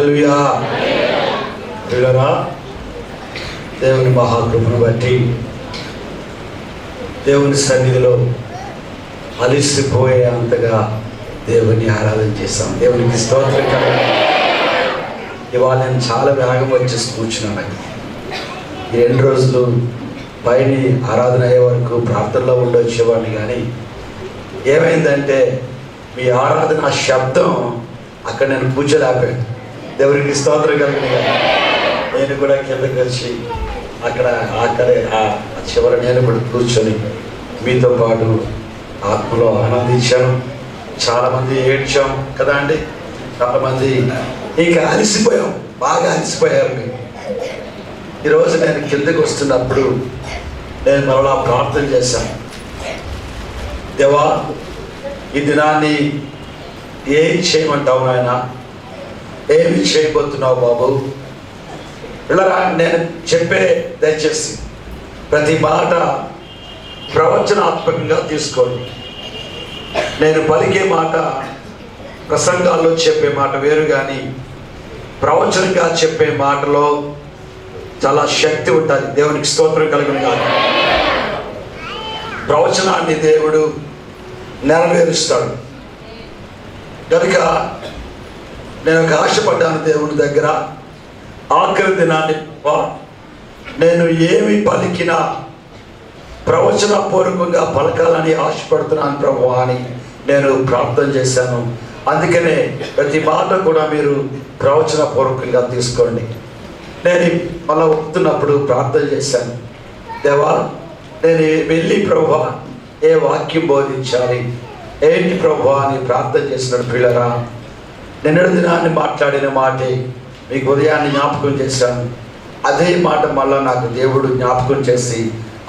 హల్లెలూయా. ప్రియులారా, దేవుని మహాకృపను బట్టి దేవుని సన్నిధిలో అలిసిపోయే అంతగా దేవుని ఆరాధన చేస్తాం. దేవునికి స్తోత్రం కలుగును. ఇవాళ నేను చాలా వేగం వచ్చేసి కూర్చున్నాను. ఈ 2 రోజులు పైన ఆరాధన అయ్యే వరకు ప్రార్థనలో ఉండొచ్చేవాడిని, కానీ ఏమైందంటే మీ ఆరాధన శబ్దం అక్కడ నేను కూర్చోలేకపోయాను. దేవునికి స్తోత్రం కలిగిన నేను కూడా కిందకి వచ్చి అక్కడే ఆ చివరి నేను కూడా కూర్చొని మీతో పాటు ఆత్మలో ఆనందించాను. చాలామంది ఏడ్చాం కదా అండి, చాలామంది ఇంకా అలసిపోయాం, బాగా అలసిపోయారు. మీరు ఈరోజు నేను కిందకి వస్తున్నప్పుడు నేను మరలా ప్రార్థన చేశాను. దేవా, ఈ దినాన్ని ఏం చేయమంటావు నాయన, ఏమి చేయబోతున్నావు బాబు? పిల్లరా, నేను చెప్పే దయచేసి ప్రతి మాట ప్రవచనాత్మకంగా తీసుకోండి. నేను పలికే మాట, ప్రసంగాల్లో చెప్పే మాట వేరు, కానీ ప్రవచనంగా చెప్పే మాటలో చాలా శక్తి ఉంటుంది. దేవునికి స్తోత్రం కలుగును గాక. ప్రవచనాన్ని దేవుడు నెరవేరుస్తాడు. కనుక నేను ఒక ఆశపడ్డాను దేవుడి దగ్గర, ఆఖరి దినాన్ని నేను ఏమి పలికినా ప్రవచన పూర్వకంగా పలకాలని ఆశపడుతున్నాను ప్రభు అని నేను ప్రార్థన చేశాను. అందుకనే ప్రతి మాట కూడా మీరు ప్రవచన పూర్వకంగా తీసుకోండి. నేను మళ్ళా వస్తున్నప్పుడు ప్రార్థన చేశాను, దేవా నేను వెళ్ళి ప్రభు ఏ వాక్యం బోధించాలి, ఏంటి ప్రభు అని ప్రార్థన చేసినాడు. పిల్లరా, నిన్నటి దినాన్ని మాట్లాడిన మాటే మీకు ఉదయాన్ని జ్ఞాపకం చేశాను. అదే మాట మళ్ళా నాకు దేవుడు జ్ఞాపకం చేసి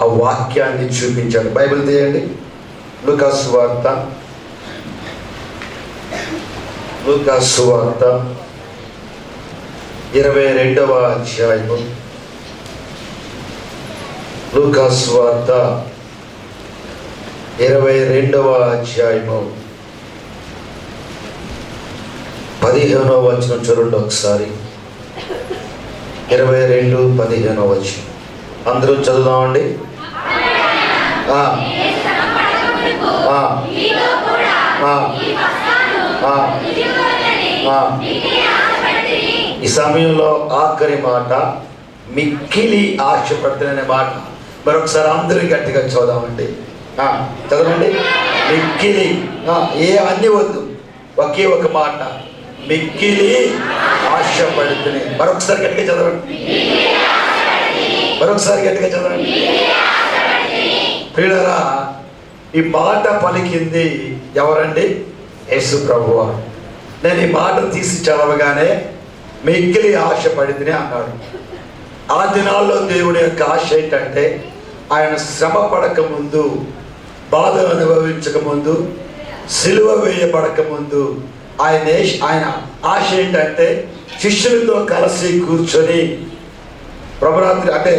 ఆ వాక్యాన్ని చూపించాడు. బైబిల్ తీయండి, లూకా సువార్త 22వ అధ్యాయము. లూకా సువార్త 22వ అధ్యాయము 15వ వచనం చూడండి ఒకసారి. 22:15 వచనం అందరూ చదువుదామండి. ఈ సమయంలో ఆఖరి మాట మిక్కిలి ఆశపడుతున్న మాట. మరొకసారి అందరూ గట్టిగా చదువుదామండి. చదవండి. మిక్కిలి, ఏ అన్ని వద్దు, ఒకే ఒక మాట, మిక్కిలి ఆశపడుతున్నాయి. మరొకసారి గట్టిగా చదవండి. మరొకసారి గట్టిగా చదవండి. ప్రియులారా, ఈ మాట పలికింది ఎవరండి? యేసు ప్రభువు. నేను ఈ మాట తీసి చదవగానే మిక్కిలి ఆశపడితేనే అన్నాడు. ఆ దినాల్లో దేవుడి యొక్క ఆశ ఏంటంటే, ఆయన శ్రమ పడక ముందు, బాధ అనుభవించక ముందు, సిలువ వేయబడక ముందు ఆయన ఆశ ఏంటంటే శిష్యులతో కలిసి కూర్చొని ప్రభురాత్రి అంటే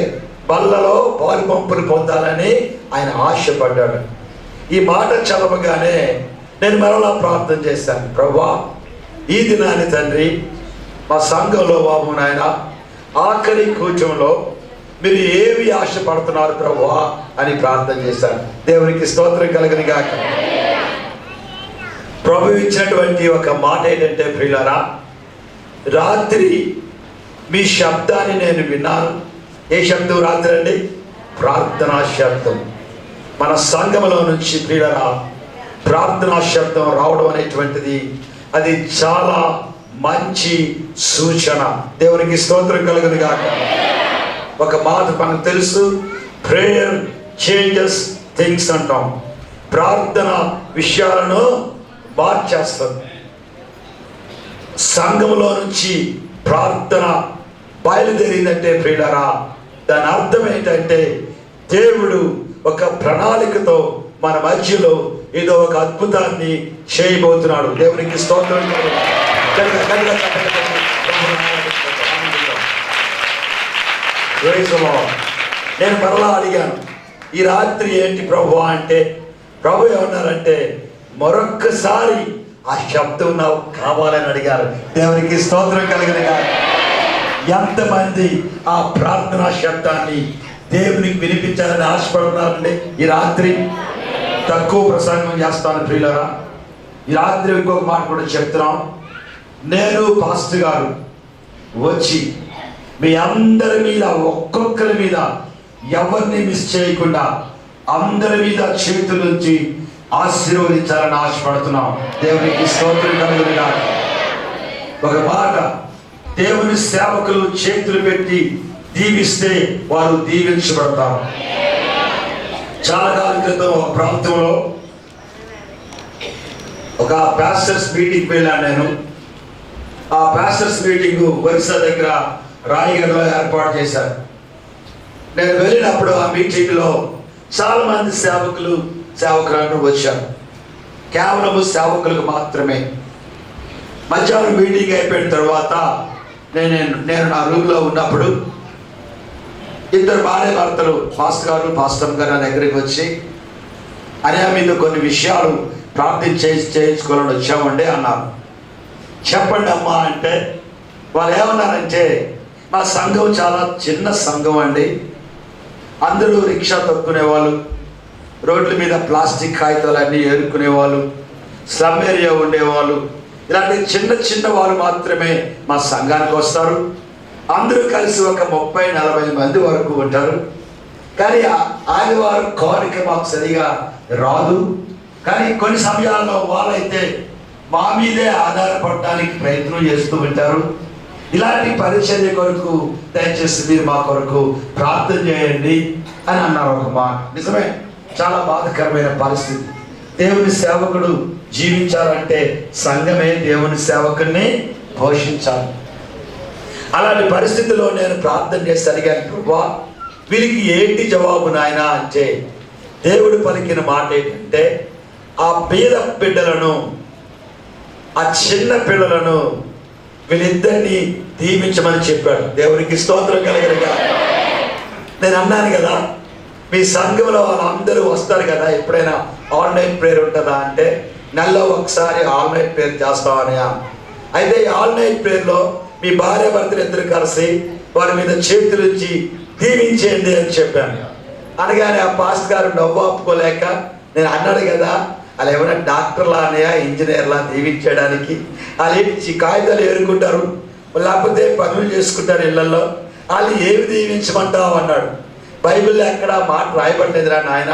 బల్లలో పాలు పంపులు పొందాలని ఆయన ఆశపడ్డాడు. ఈ మాట చదవగానే నేను మరలా ప్రార్థన చేశాను, ప్రభువా ఈ దినాన్ని తండ్రి మా సంఘంలో బాబు నాయన ఆఖరి కూర్చంలో మీరు ఏమి ఆశపడుతున్నారు ప్రభువా అని ప్రార్థన చేశాను. దేవునికి స్తోత్రం కలుగును గాక. ప్రభు ఇచ్చినటువంటి ఒక మాట ఏంటంటే, ప్రియులారా, రాత్రి మీ శబ్దాన్ని నేను విన్నాను. ఏ శబ్దం రాత్రి అండి? ప్రార్థనా శబ్దం. మన సంఘంలో నుంచి ప్రియులారా ప్రార్థనా శబ్దం రావడం అనేటువంటిది అది చాలా మంచి సూచన. దేవునికి స్తోత్రం కలుగును గాక. ఒక మాట మనకు తెలుసు, ప్రేయర్ చేంజెస్ థింగ్స్ అంటాం. ప్రార్థన విషయాలను మార్చేస్తుంది. సంఘంలో నుంచి ప్రార్థన బయలుదేరిందంటే ప్రియులారా, దాని అర్థం ఏంటంటే దేవుడు ఒక ప్రణాళికతో మన మధ్యలో ఏదో ఒక అద్భుతాన్ని చేయబోతున్నాడు. దేవునికి స్తోత్రం. నేను మరలా అడిగాను, ఈ రాత్రి ఏంటి ప్రభు అంటే, ప్రభు ఏమన్నారంటే, మరొక్కసారి ఆ శబ్దం నాకు కావాలని అడిగారు. దేవునికి స్తోత్రం కలిగిన గారు. ఎంతమంది ఆ ప్రార్థనా శబ్దాన్ని దేవునికి వినిపించాలని ఆశపడుతున్నారండి? ఈ రాత్రి తక్కువ ప్రసంగం చేస్తాను ప్రియులారా. ఈ రాత్రి ఇంకొక మాట కూడా చెప్తున్నాం. నేను పాస్టర్ గారు వచ్చి మీ అందరి మీద, ఒక్కొక్కరి మీద, ఎవరిని మిస్ చేయకుండా అందరి మీద చేతుల నుంచి ఆశీర్వదించాలని ఆశపడుతున్నాం. దేవునికి స్తోత్రం కలుగును గాక. ఒక మాట, దేవుని సేవకులు చేతులు పెట్టి దీవిస్తే వారు దీవించబడతారు. చాలా కాలం క్రితం ఒక ప్రాంతంలో ఒక పాస్టర్స్ మీటింగ్కి వెళ్ళాను నేను. ఆ పాస్టర్స్ మీటింగ్ ఒరిస్సా దగ్గర రాయగఢలో ఏర్పాటు చేశారు. నేను వెళ్ళినప్పుడు ఆ మీటింగ్లో చాలా మంది సేవకులను వచ్చారు. కేవలం సేవకులకు మాత్రమే. మధ్యాహ్నం మీటింగ్ అయిపోయిన తర్వాత నేను నా రూమ్లో ఉన్నప్పుడు ఇద్దరు భార్య భర్తలు పాస్టర్ గారు పాస్టర్ గారు నా దగ్గరికి వచ్చి, అనే మీద కొన్ని విషయాలు చేయించుకోవాలని వచ్చామండి అన్నారు. చెప్పండి అమ్మా అంటే వాళ్ళు ఏమన్నారంటే, మా సంఘం చాలా చిన్న సంఘం అండి. అందరూ రిక్షా తొక్కునేవాళ్ళు, రోడ్ల మీద ప్లాస్టిక్ కాగితాలన్నీ ఏరుకునేవాళ్ళు, స్లమ్ ఏరియా ఉండేవాళ్ళు. ఇలాంటి చిన్న చిన్న వాళ్ళు మాత్రమే మా సంఘానికి వస్తారు. అందరూ కలిసి ఒక 30-40 మంది వరకు ఉంటారు. కానీ ఆదివారం కోరిక మాకు సరిగా రాదు. కానీ కొన్ని సమయాల్లో వాళ్ళైతే మా మీదే ఆధారపడడానికి ప్రయత్నం చేస్తూ ఉంటారు. ఇలాంటి పరిచర్య కొరకు దయచేసి మీరు మా కొరకు ప్రార్థన చేయండి అని అన్నారు. ఒక మాట నిజమే, చాలా బాధాకరమైన పరిస్థితి. దేవుని సేవకుడు జీవించాలంటే సంఘమే దేవుని సేవకుడిని పోషించాలి. అలాంటి పరిస్థితుల్లో నేను ప్రార్థన చేసి అడిగాను, ప్రభువా వీరికి ఏంటి జవాబు నాయన అంటే, దేవుడు పలికిన మాట ఏంటంటే, ఆ పేద బిడ్డలను, ఆ చిన్న పిల్లలను వీళ్ళిద్దరిని దీవించమని చెప్పాడు. దేవునికి స్తోత్రం కలిగినగా. నేను అన్నాను కదా, మీ సంఘంలో వాళ్ళందరూ వస్తారు కదా, ఎప్పుడైనా ఆన్లైన్ ప్రేయర్ ఉంటుందా అంటే, నెలలో ఒకసారి ఆన్లైన్ ప్రేయర్ చేస్తామని. అయితే ఈ ఆన్లైన్ ప్రేయర్లో మీ భార్య భర్తలు ఇద్దరు కలిసి వారి మీద చేతులుంచి దీవించేయండి అని చెప్పాను. అనగానే ఆ పాస్టర్ గారు నవ్వు ఆపుకోలేక, నేను అన్నాడు కదా, వాళ్ళు ఏమైనా డాక్టర్లా అన్నయ్య, ఇంజనీర్లా దీవించడానికి, వాళ్ళు ఏంటి కాగితాలు ఏరుకుంటారు, లేకపోతే పనులు చేసుకుంటారు ఇళ్లలో, వాళ్ళు ఏమి దీవించమంటావు అన్నాడు. బైబిల్లో ఎక్కడ మాట రాయబడలేదురా నాయన,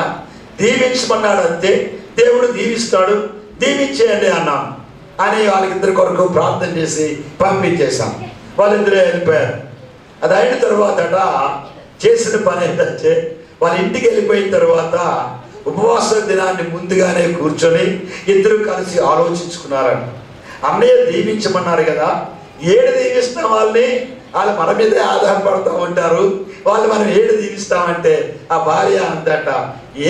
దీవించమన్నాడు అంతే, దేవుడు దీవిస్తాడు, దీవించేయండి అన్నాం అని వాళ్ళకిద్దరి కొరకు ప్రార్థన చేసి పంపించేశాం. వాళ్ళిద్దరే వెళ్ళిపోయారు. అది అయిన తర్వాత చేసిన పని ఏంటంటే, వాళ్ళ ఇంటికి వెళ్ళిపోయిన తర్వాత ఉపవాస దినాన్ని ముందుగానే కూర్చొని ఇద్దరు కలిసి ఆలోచించుకున్నారంట. అన్నయ్య దీవించమన్నారు కదా, ఏడు దీవిస్తాం వాళ్ళని, వాళ్ళు మన మీదే ఆధారపడుతూ ఉంటారు, వాళ్ళు మనం ఏడు దీవిస్తామంటే ఆ భార్య అంతట,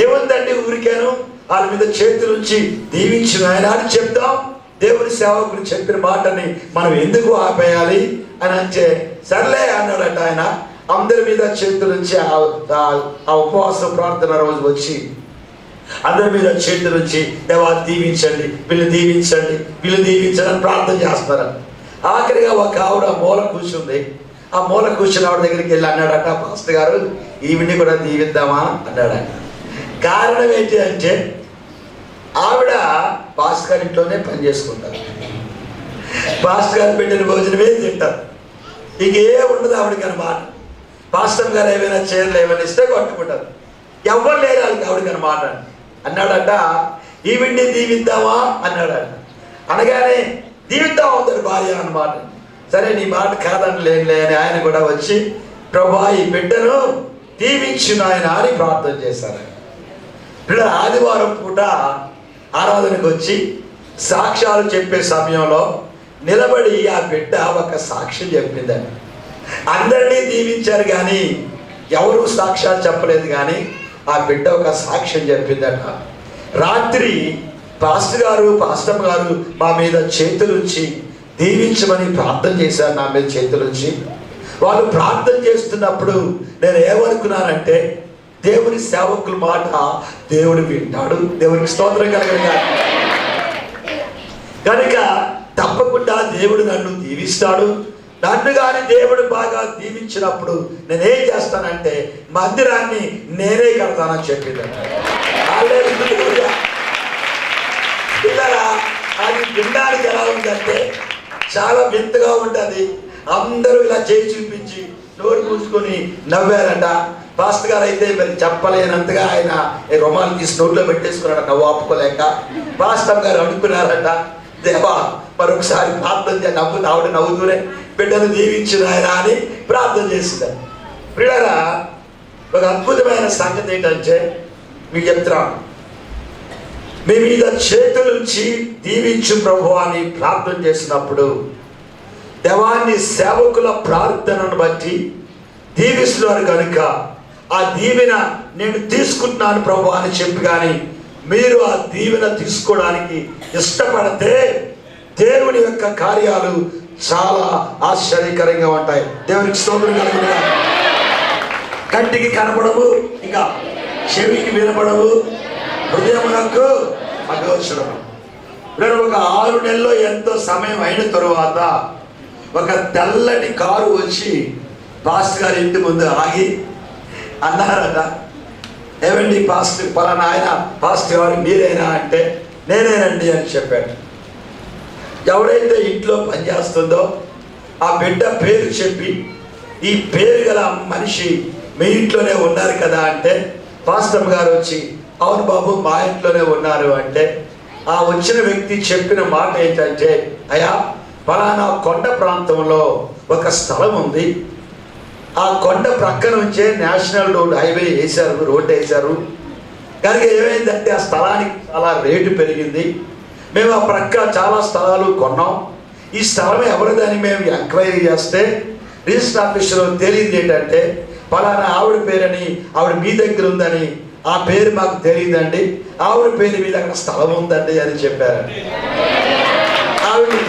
ఏముందండి ఊరికేను వాళ్ళ మీద చేతులుంచి దీవించిన ఆయన అని చెప్తాం. దేవుని సేవకుడు చెప్పిన మాటని మనం ఎందుకు ఆపేయాలి అని అంటే, సర్లే అన్నాడట ఆయన. అందరి మీద చేతులుంచి ఆ ఉపవాస ప్రార్థన రోజు వచ్చి అందరి మీద చేతులుంచి, దేవా దీవించండి, వీళ్ళు దీవించండి, వీళ్ళు దీవించండి అని ప్రార్థన చేస్తారు. ఆఖరిగా ఒక ఆవిడ మూల కూర్చుంది. ఆ మూల కూర్చున్న ఆవిడ దగ్గరికి వెళ్ళి అన్నాడట, పాస్టర్ గారు ఈవిడ్ని కూడా దీవిద్దామా అన్నాడు. కారణం ఏంటి అంటే, ఆవిడ పాస్టర్ గారి ఇంట్లోనే పని చేసుకుంటారు, పాస్టర్ గారు పెట్టిన భోజనమే తింటారు, ఇంకే ఉండదు ఆవిడకి అన్నమాట. పాస్టర్ గారు ఏమైనా చీరలు ఏమైనా ఇస్తే కొట్టుకుంటారు, ఎవరు లేరు వాళ్ళకి ఆవిడకి అన్నమాట. అన్నాడట, ఈవిడ్ని దీవిద్దామా అన్నాడట. అనగానే దీవిద్దాం అవుతాడు భార్య అన్నమాట. సరే నీ మాట కాదని లేని ఆయన కూడా వచ్చి, ప్రభా ఈ బిడ్డను దీవించిన ఆయన అని ప్రార్థన చేశారు. ఇప్పుడు ఆదివారం పూట ఆరాధనకు వచ్చి సాక్ష్యాలు చెప్పే సమయంలో నిలబడి ఆ బిడ్డ ఒక సాక్ష్యం చెప్పిందండి. అందరినీ దీవించారు కానీ ఎవరు సాక్ష్యాలు చెప్పలేదు, కానీ ఆ బిడ్డ ఒక సాక్ష్యం చెప్పిందట. రాత్రి పాస్టర్ గారు మా మీద చేతులుంచి దీవించమని ప్రార్థన చేశారు. నా మీద చేతులుంచి వాళ్ళు ప్రార్థన చేస్తున్నప్పుడు నేను ఏమనుకున్నానంటే, దేవుని సేవకుల మాట దేవుడు వింటాడు. దేవునికి స్తోత్రం కలగలిగా. కనుక తప్పకుండా దేవుడు నన్ను దీవిస్తాడు. నన్ను కానీ దేవుడు బాగా దీవించినప్పుడు నేనేం చేస్తానంటే మందిరాన్ని నేనే కడతానని చెప్పింది. పిల్లరా, అది వినడానికి ఎలా ఉందంటే చాలా వింతగా ఉంటుంది. అందరూ ఇలా చేయి చూపించి నోరు మూసుకొని నవ్వారట. పాస్టర్ గారు అయితే మరి చెప్పలేనంతగా ఆయన రుమాలు తీసి నోట్లో పెట్టేసుకున్నాడు నవ్వు ఆపుకోలేక. పాస్టర్ గారు అనుకున్నారట, దేవా మరొకసారి ప్రార్థన చేసి ఆవిడ నవ్వుతూనే బిడ్డను దీవించిన ఆయన అని ప్రార్థన చేసింది. పిల్లరా, ఒక అద్భుతమైన సంగతి ఏంటంటే మీకు చెప్తున్నాను, మీ మీద చేతులుంచి దీవించు ప్రభు అని ప్రార్థన చేసినప్పుడు దేవాన్ని సేవకుల ప్రార్థనను బట్టి దీవిస్తున్నారు కనుక ఆ దీవెన నేను తీసుకుంటున్నాను ప్రభు అని చెప్పి కానీ మీరు ఆ దీవెన తీసుకోవడానికి ఇష్టపడితే దేవుని యొక్క కార్యాలు చాలా ఆశ్చర్యకరంగా ఉంటాయి. దేవునికి స్తోత్రం కలుగునుగా. కంటికి కనపడవు, ఇంకా చెవికి వినపడవు, హృదయమునకు అగోచరము. నేను ఒక 6 నెలల్లో ఎంతో సమయం అయిన తరువాత ఒక తెల్లటి కారు వచ్చి పాస్టర్ గారి ఇంటి ముందు ఆగి అన్నారట, ఏమండి పాస్టర్ పలానా ఆయన పాస్టర్ గారు మీరేనా అంటే నేనేనండి అని చెప్పాడు. ఎవరైతే ఇంట్లో పనిచేస్తుందో ఆ బిడ్డ పేరు చెప్పి ఈ పేరు గల మనిషి మీ ఇంట్లోనే ఉన్నారు కదా అంటే పాస్టర్ గారు వచ్చి అవును బాబు మా ఇంట్లోనే ఉన్నారు అంటే ఆ వచ్చిన వ్యక్తి చెప్పిన మాట ఏంటంటే, అయ్యా ఫలానా కొండ ప్రాంతంలో ఒక స్థలం ఉంది, ఆ కొండ ప్రక్క నుంచే నేషనల్ హైవే వేశారు, రోడ్డు వేశారు. కనుక ఏమైందంటే ఆ స్థలానికి చాలా రేటు పెరిగింది. మేము ఆ ప్రక్క చాలా స్థలాలు కొన్నాం. ఈ స్థలం ఎవరిదని మేము ఎంక్వైరీ చేస్తే రిజిస్టర్ ఆఫీసులో తేలింది ఏంటంటే ఫలానా ఆవిడ పేరని, ఆవిడ మీ దగ్గర ఉందని, ఆ పేరు మాకు తెలియదండి, ఆవిడ పేరు మీద అక్కడ స్థలం ఉందండి అని చెప్పారండి. ఆవిడని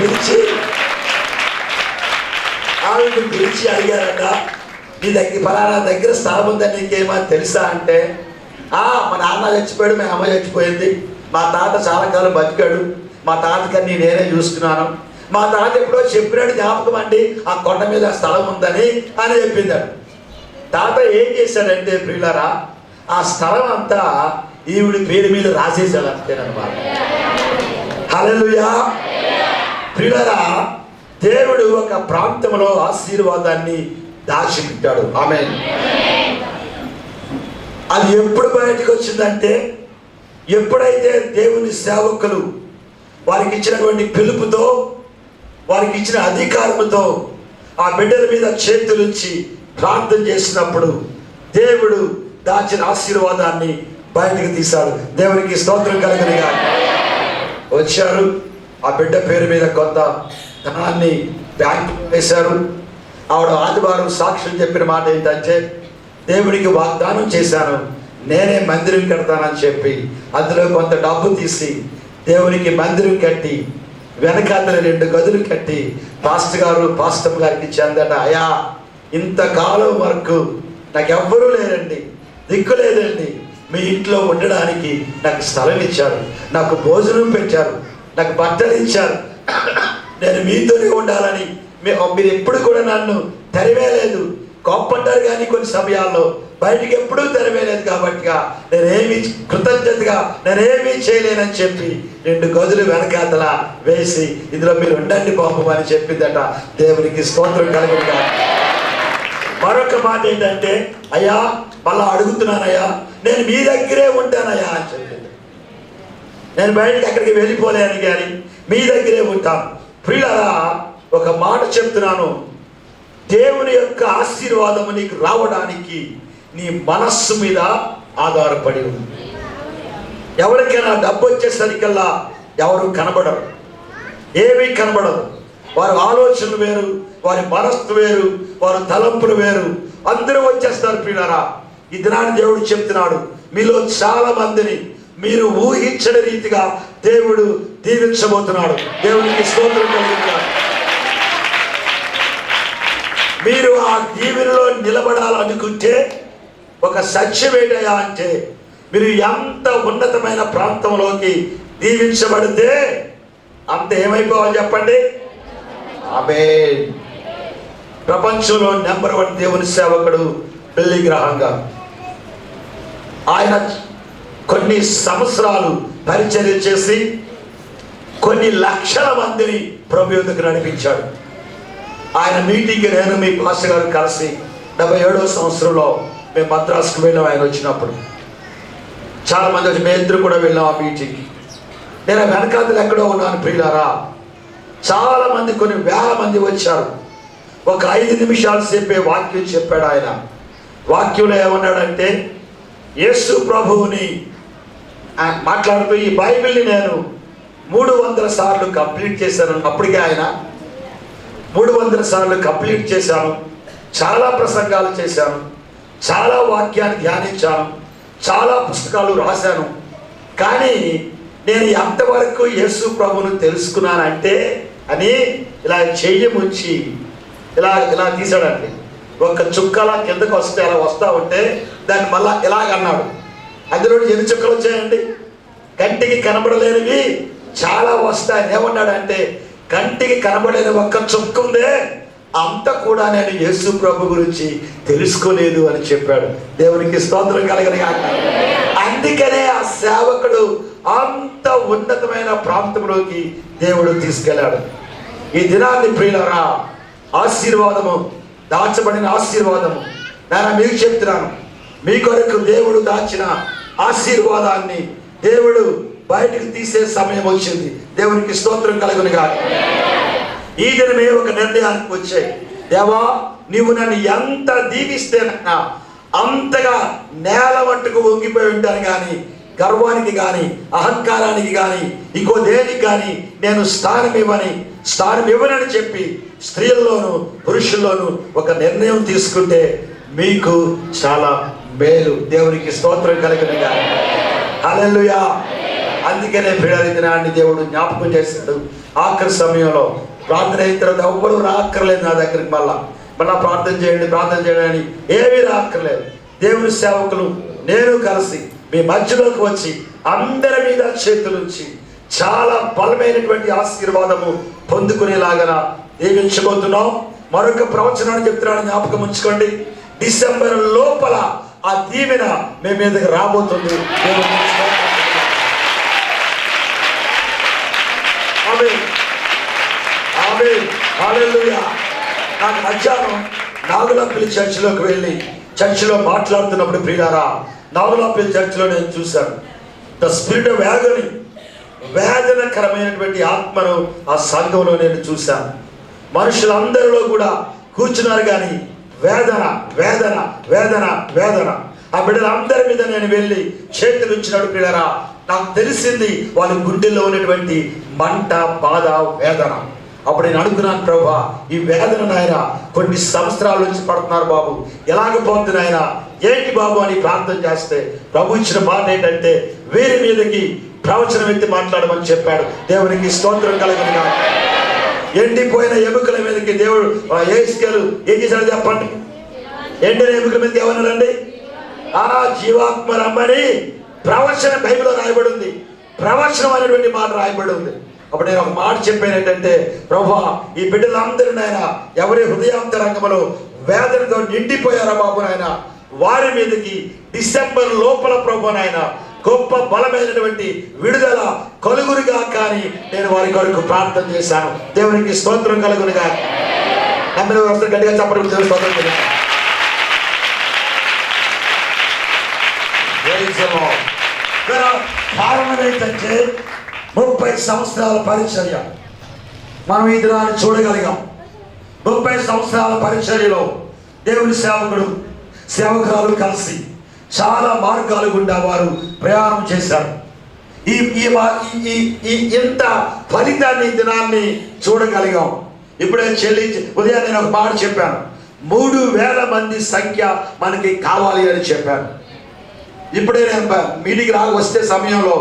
పిలిచి అడిగారట, నీ దగ్గర ఫలానా దగ్గర స్థలం ఉందని నీకేమో తెలుసా అంటే మా నాన్న చచ్చిపోయాడు, మా అమ్మ చచ్చిపోయింది, మా తాత చాలా కాలం బతికాడు, మా తాతకన్నీ నేనే చూసుకున్నాను, మా తాత ఎప్పుడో చెప్పినాడు జ్ఞాపకం అండి ఆ కొండ మీద స్థలం ఉందని అని చెప్పిందాడు. తాత ఏం చేశాడంటే ప్రియులారా ఆ స్థలం అంతా ఈవిడి పేరు మీద రాసేసాడు అంతేనమాట. హల్లెలూయా. ప్రియులారా, దేవుడు ఒక ప్రాంతంలో ఆశీర్వాదాన్ని దాచిపెట్టాడు. ఆమేన్. అది ఎప్పుడు బయటకు వచ్చిందంటే ఎప్పుడైతే దేవుని సేవకులు వారికి ఇచ్చినటువంటి పిలుపుతో, వారికి ఇచ్చిన అధికారంతో ఆ బిడ్డల మీద చేతులుంచి ప్రార్థన చేసినప్పుడు దేవుడు దాచిన ఆశీర్వాదాన్ని బయటకు తీశాడు. దేవునికి స్తోత్రం కలుగునుగా. వచ్చారు, ఆ బిడ్డ పేరు మీద కొంత ధనాన్ని బ్యాంకు వేశారు. ఆవిడ ఆదివారం సాక్ష్యం చెప్పిన మాట ఏంటంటే దేవుడికి వాగ్దానం చేశాను, నేనే మందిరం కడతానని చెప్పి అందులో కొంత డబ్బు తీసి దేవునికి మందిరం కట్టి వెనకాతల 2 గదులు కట్టి పాస్టర్ గారికి చెందట. అయ్యా ఇంతకాలం వరకు నాకు ఎవ్వరూ లేరండి, దిక్కు లేదండి, మీ ఇంట్లో ఉండడానికి నాకు స్థలం ఇచ్చారు, నాకు భోజనం పెట్టారు, నాకు బట్టలు ఇచ్చారు, నేను మీతోనే ఉండాలని మీరు ఎప్పుడు కూడా నన్ను తరివేలేదు, కోప్పడ్డారు కానీ కొన్ని సమయాల్లో బయటికి ఎప్పుడూ తెరవేయలేదు కాబట్టిగా నేనేమి కృతజ్ఞతగా నేనేమీ చేయలేనని చెప్పి 2 గదులు వెనకాతల వేసి ఇందులో మీరు ఉండండి పాపం అని చెప్పిందట. దేవునికి స్తోత్రం కలుగునుగా. మరొక మాట ఏంటంటే అయ్యా మళ్ళా అడుగుతున్నానయ్యా నేను మీ దగ్గరే ఉంటానయ్యా అని చెప్పింది. నేను బయటికి అక్కడికి వెళ్ళిపోలేను కానీ మీ దగ్గరే ఉంటాను. ప్రియులారా, ఒక మాట చెప్తున్నాను, దేవుని యొక్క ఆశీర్వాదము నీకు రావడానికి నీ మనస్సు మీద ఆధారపడి ఉంది. ఎవరికైనా డబ్బు వచ్చేసరికల్లా ఎవరు కనబడరు, ఏమీ కనబడదు. వారి ఆలోచనలు వేరు, వారి మనస్సు వేరు, వారి తలంపులు వేరు, అందరూ వచ్చేస్తారు. ప్రియులారా, ఈ దినాన్ని దేవుడు చెప్తున్నాడు, మీలో చాలా మందిని మీరు ఊహించని రీతిగా దేవుడు దీవించబోతున్నాడు. దేవునికి స్తోత్రం కలుగుతున్నాడు. మీరు ఆ దీవెనలో నిలబడాలనుకుంటే ఒక సత్యం ఏంటయ్యా అంటే మీరు ఎంత ఉన్నతమైన ప్రాంతంలోకి దీవించబడితే అంత ఏమైపోవాలి చెప్పండి? ఆమేన్. ప్రపంచంలో నెంబర్ 1 దేవుని సేవకుడు బిల్లీ గ్రహాం గారు. ఆయన కొన్ని సంవత్సరాలు పరిచర్య చేసి కొన్ని లక్షల మందిని ప్రభు యొద్దకు నడిపించాడు. ఆయన మీటింగ్కి నేను మీ పాస్టర్ గారు కలిసి 77వ సంవత్సరంలో మేము మద్రాసుకు వెళ్ళాం. ఆయన వచ్చినప్పుడు చాలా మంది వచ్చి మేము ఇద్దరు కూడా వెళ్ళాం ఆ మీటింగ్కి. నేను వెనకాతలు ఎక్కడో ఉన్నాను ప్రియులారా. చాలా మంది, కొన్ని వేల మంది వచ్చారు. ఒక 5 నిమిషాలు చెప్పే వాక్యం చెప్పాడు ఆయన. వాక్యంలో ఏమన్నాడంటే, యేసు ప్రభువుని మాట్లాడుతూ ఈ బైబిల్ని నేను 300 సార్లు కంప్లీట్ చేశాను. అప్పటికే ఆయన 300 సార్లు కంప్లీట్ చేశాను. చాలా ప్రసంగాలు చేశాను, చాలా వాక్యాన్ని ధ్యానించాను, చాలా పుస్తకాలు రాశాను. కానీ నేను ఎంతవరకు యేసు ప్రభువును తెలుసుకున్నానంటే అని ఇలా చెయ్యి ముంచి ఇలా తీసాడండి. ఒక చుక్కలా కిందకు వస్తే అలా వస్తూ ఉంటే దాన్ని మళ్ళా ఇలాగన్నాడు. అందులో ఎన్ని చుక్కలు వచ్చాయండి? కంటికి కనబడలేనివి చాలా వస్తాయి. ఏమన్నాడంటే, కంటికి కనబడలేని ఒక్క చుక్క ఉందే, అంత కూడా నేను యేసు ప్రభు గురించి తెలుసుకోలేదు అని చెప్పాడు. దేవునికి స్తోత్రం కలగని గాక. అందుకనే ఆ సేవకుడు అంత ఉన్నతమైన ప్రాంతంలోకి దేవుడు తీసుకెళ్ళాడు. ఈ దినాన్ని ప్రియులారా, ఆశీర్వాదము, దాచబడిన ఆశీర్వాదము నేను మీకు చెప్తున్నాను. మీ కొరకు దేవుడు దాచిన ఆశీర్వాదాన్ని దేవుడు బయటకు తీసే సమయం వచ్చింది. దేవునికి స్తోత్రం కలుగునుగా. ఈ దినమే ఒక నిర్ణయానికి వచ్చాయి. దేవా, నీవు నన్ను ఎంత దీవిస్తేనన్నా అంతగా నేల మట్టుకు వంగిపోయి ఉంటాను, కానీ గర్వానికి కానీ అహంకారానికి కానీ ఇంకో దేనికి కానీ నేను స్థానం ఇవ్వనని చెప్పి స్త్రీల్లోనూ పురుషుల్లోనూ ఒక నిర్ణయం తీసుకుంటే మీకు చాలా మేలు. దేవునికి స్తోత్రం కలుగునుగా. హల్లెలూయా. అందుకనే ప్రియులారా, ఈ దినాన్ని దేవుడు జ్ఞాపకం చేశాడు. ఆఖరి సమయంలో ప్రార్థన అయిన తర్వాత ఎవ్వరూ రాక్కర్లేదు నా దగ్గరికి. మళ్ళా ప్రార్థన చేయండి అని ఏమీ రాక్కర్లేదు. దేవుని సేవకులు నేను కలిసి మీ మధ్యలోకి వచ్చి అందరి మీద చేతులుంచి చాలా బలమైనటువంటి ఆశీర్వాదము పొందుకునేలాగా దీవించబోతున్నాం. మరొక ప్రవచనాన్ని చెప్తున్నాను, జ్ఞాపకం ఉంచుకోండి. డిసెంబర్ లోపల ఆ దీవెన మీ మీదకి రాబోతుంది. నాకు మధ్యాహ్నం నాగులపల్లి చర్చిలోకి వెళ్ళి చర్చిలో మాట్లాడుతున్నప్పుడు ప్రియులారా, నాగులపల్లి చర్చిలో నేను చూశాను ద స్పిరిట్ ఆఫ్ యాగనీ, వేదనకరమైనటువంటి ఆత్మను ఆ సంఘంలో నేను చూశాను. మనుషులందరిలో కూడా కూర్చున్నారు, కానీ వేదన వేదన వేదన వేదన. ఆ బిడ్డలందరి మీద నేను వెళ్ళి చేతులు ఉంచినప్పుడు ప్రియులారా, నాకు తెలిసింది వాళ్ళ గుండెల్లో ఉన్నటువంటి మంట, బాధ, వేదన. అప్పుడు నేను అనుకున్నాను, ప్రభువా, ఈ వేదన నాయన కొన్ని సంవత్సరాల నుంచి పడుతున్నారు బాబు, ఎలాగ పోతుంది నాయన, ఏంటి బాబు అని ప్రార్థన చేస్తే ప్రభు ఇచ్చిన మాట ఏంటంటే, వీరి మీదకి ప్రవచనం ఎత్తి మాట్లాడమని చెప్పాడు. దేవునికి స్తోత్రం కలుగునుగా. ఎండిపోయిన ఎముకల మీదకి దేవుడు యేసుకేలు ఏం చేశాడు చెప్పండి? ఎండిన ఎముకల మీదకి ఏమన్నాడండి? జీవాత్మ రమ్మని ప్రవచనం బైబిల్లో రాయబడి ఉంది. ప్రవచనం అనేటువంటి మాట రాయబడి ఉంది. అప్పుడు నేను ఒక మాట చెప్పాను ఏంటంటే, ప్రభువా, ఈ బిడ్డలందరూ నాయన ఎవరి హృదయాంతరంగంలో వేదనతో నిండిపోయారా బాబు నాయన, వారి మీదకి డిసెంబర్ లోపల ప్రభు నాయన గొప్ప బలమైనటువంటి విడుదల కలుగురుగా కానీ నేను వారి కొరకు ప్రార్థన చేశాను. దేవునికి స్తోత్రం కలుగునుగా. గట్టిగా చెప్పడం దేవుని స్తోత్రం కలుగును. కారణం ఏంటంటే 30 సంవత్సరాల పరిచర్య మనం ఈ దినాన్ని చూడగలిగాం. 30 సంవత్సరాల పరిచర్యలో దేవుని సేవకురాలు కలిసి చాలా మార్గాలు గుండా వారు ప్రయాణం చేశారు. ఇంత ఫలితాన్ని దినాన్ని చూడగలిగాం. ఇప్పుడే ఉదయం నేను ఒక మాట చెప్పాను, 3000 మంది సంఖ్య మనకి కావాలి అని చెప్పాను. ఇప్పుడే నేను మీటింగ్ వస్తే సమయంలో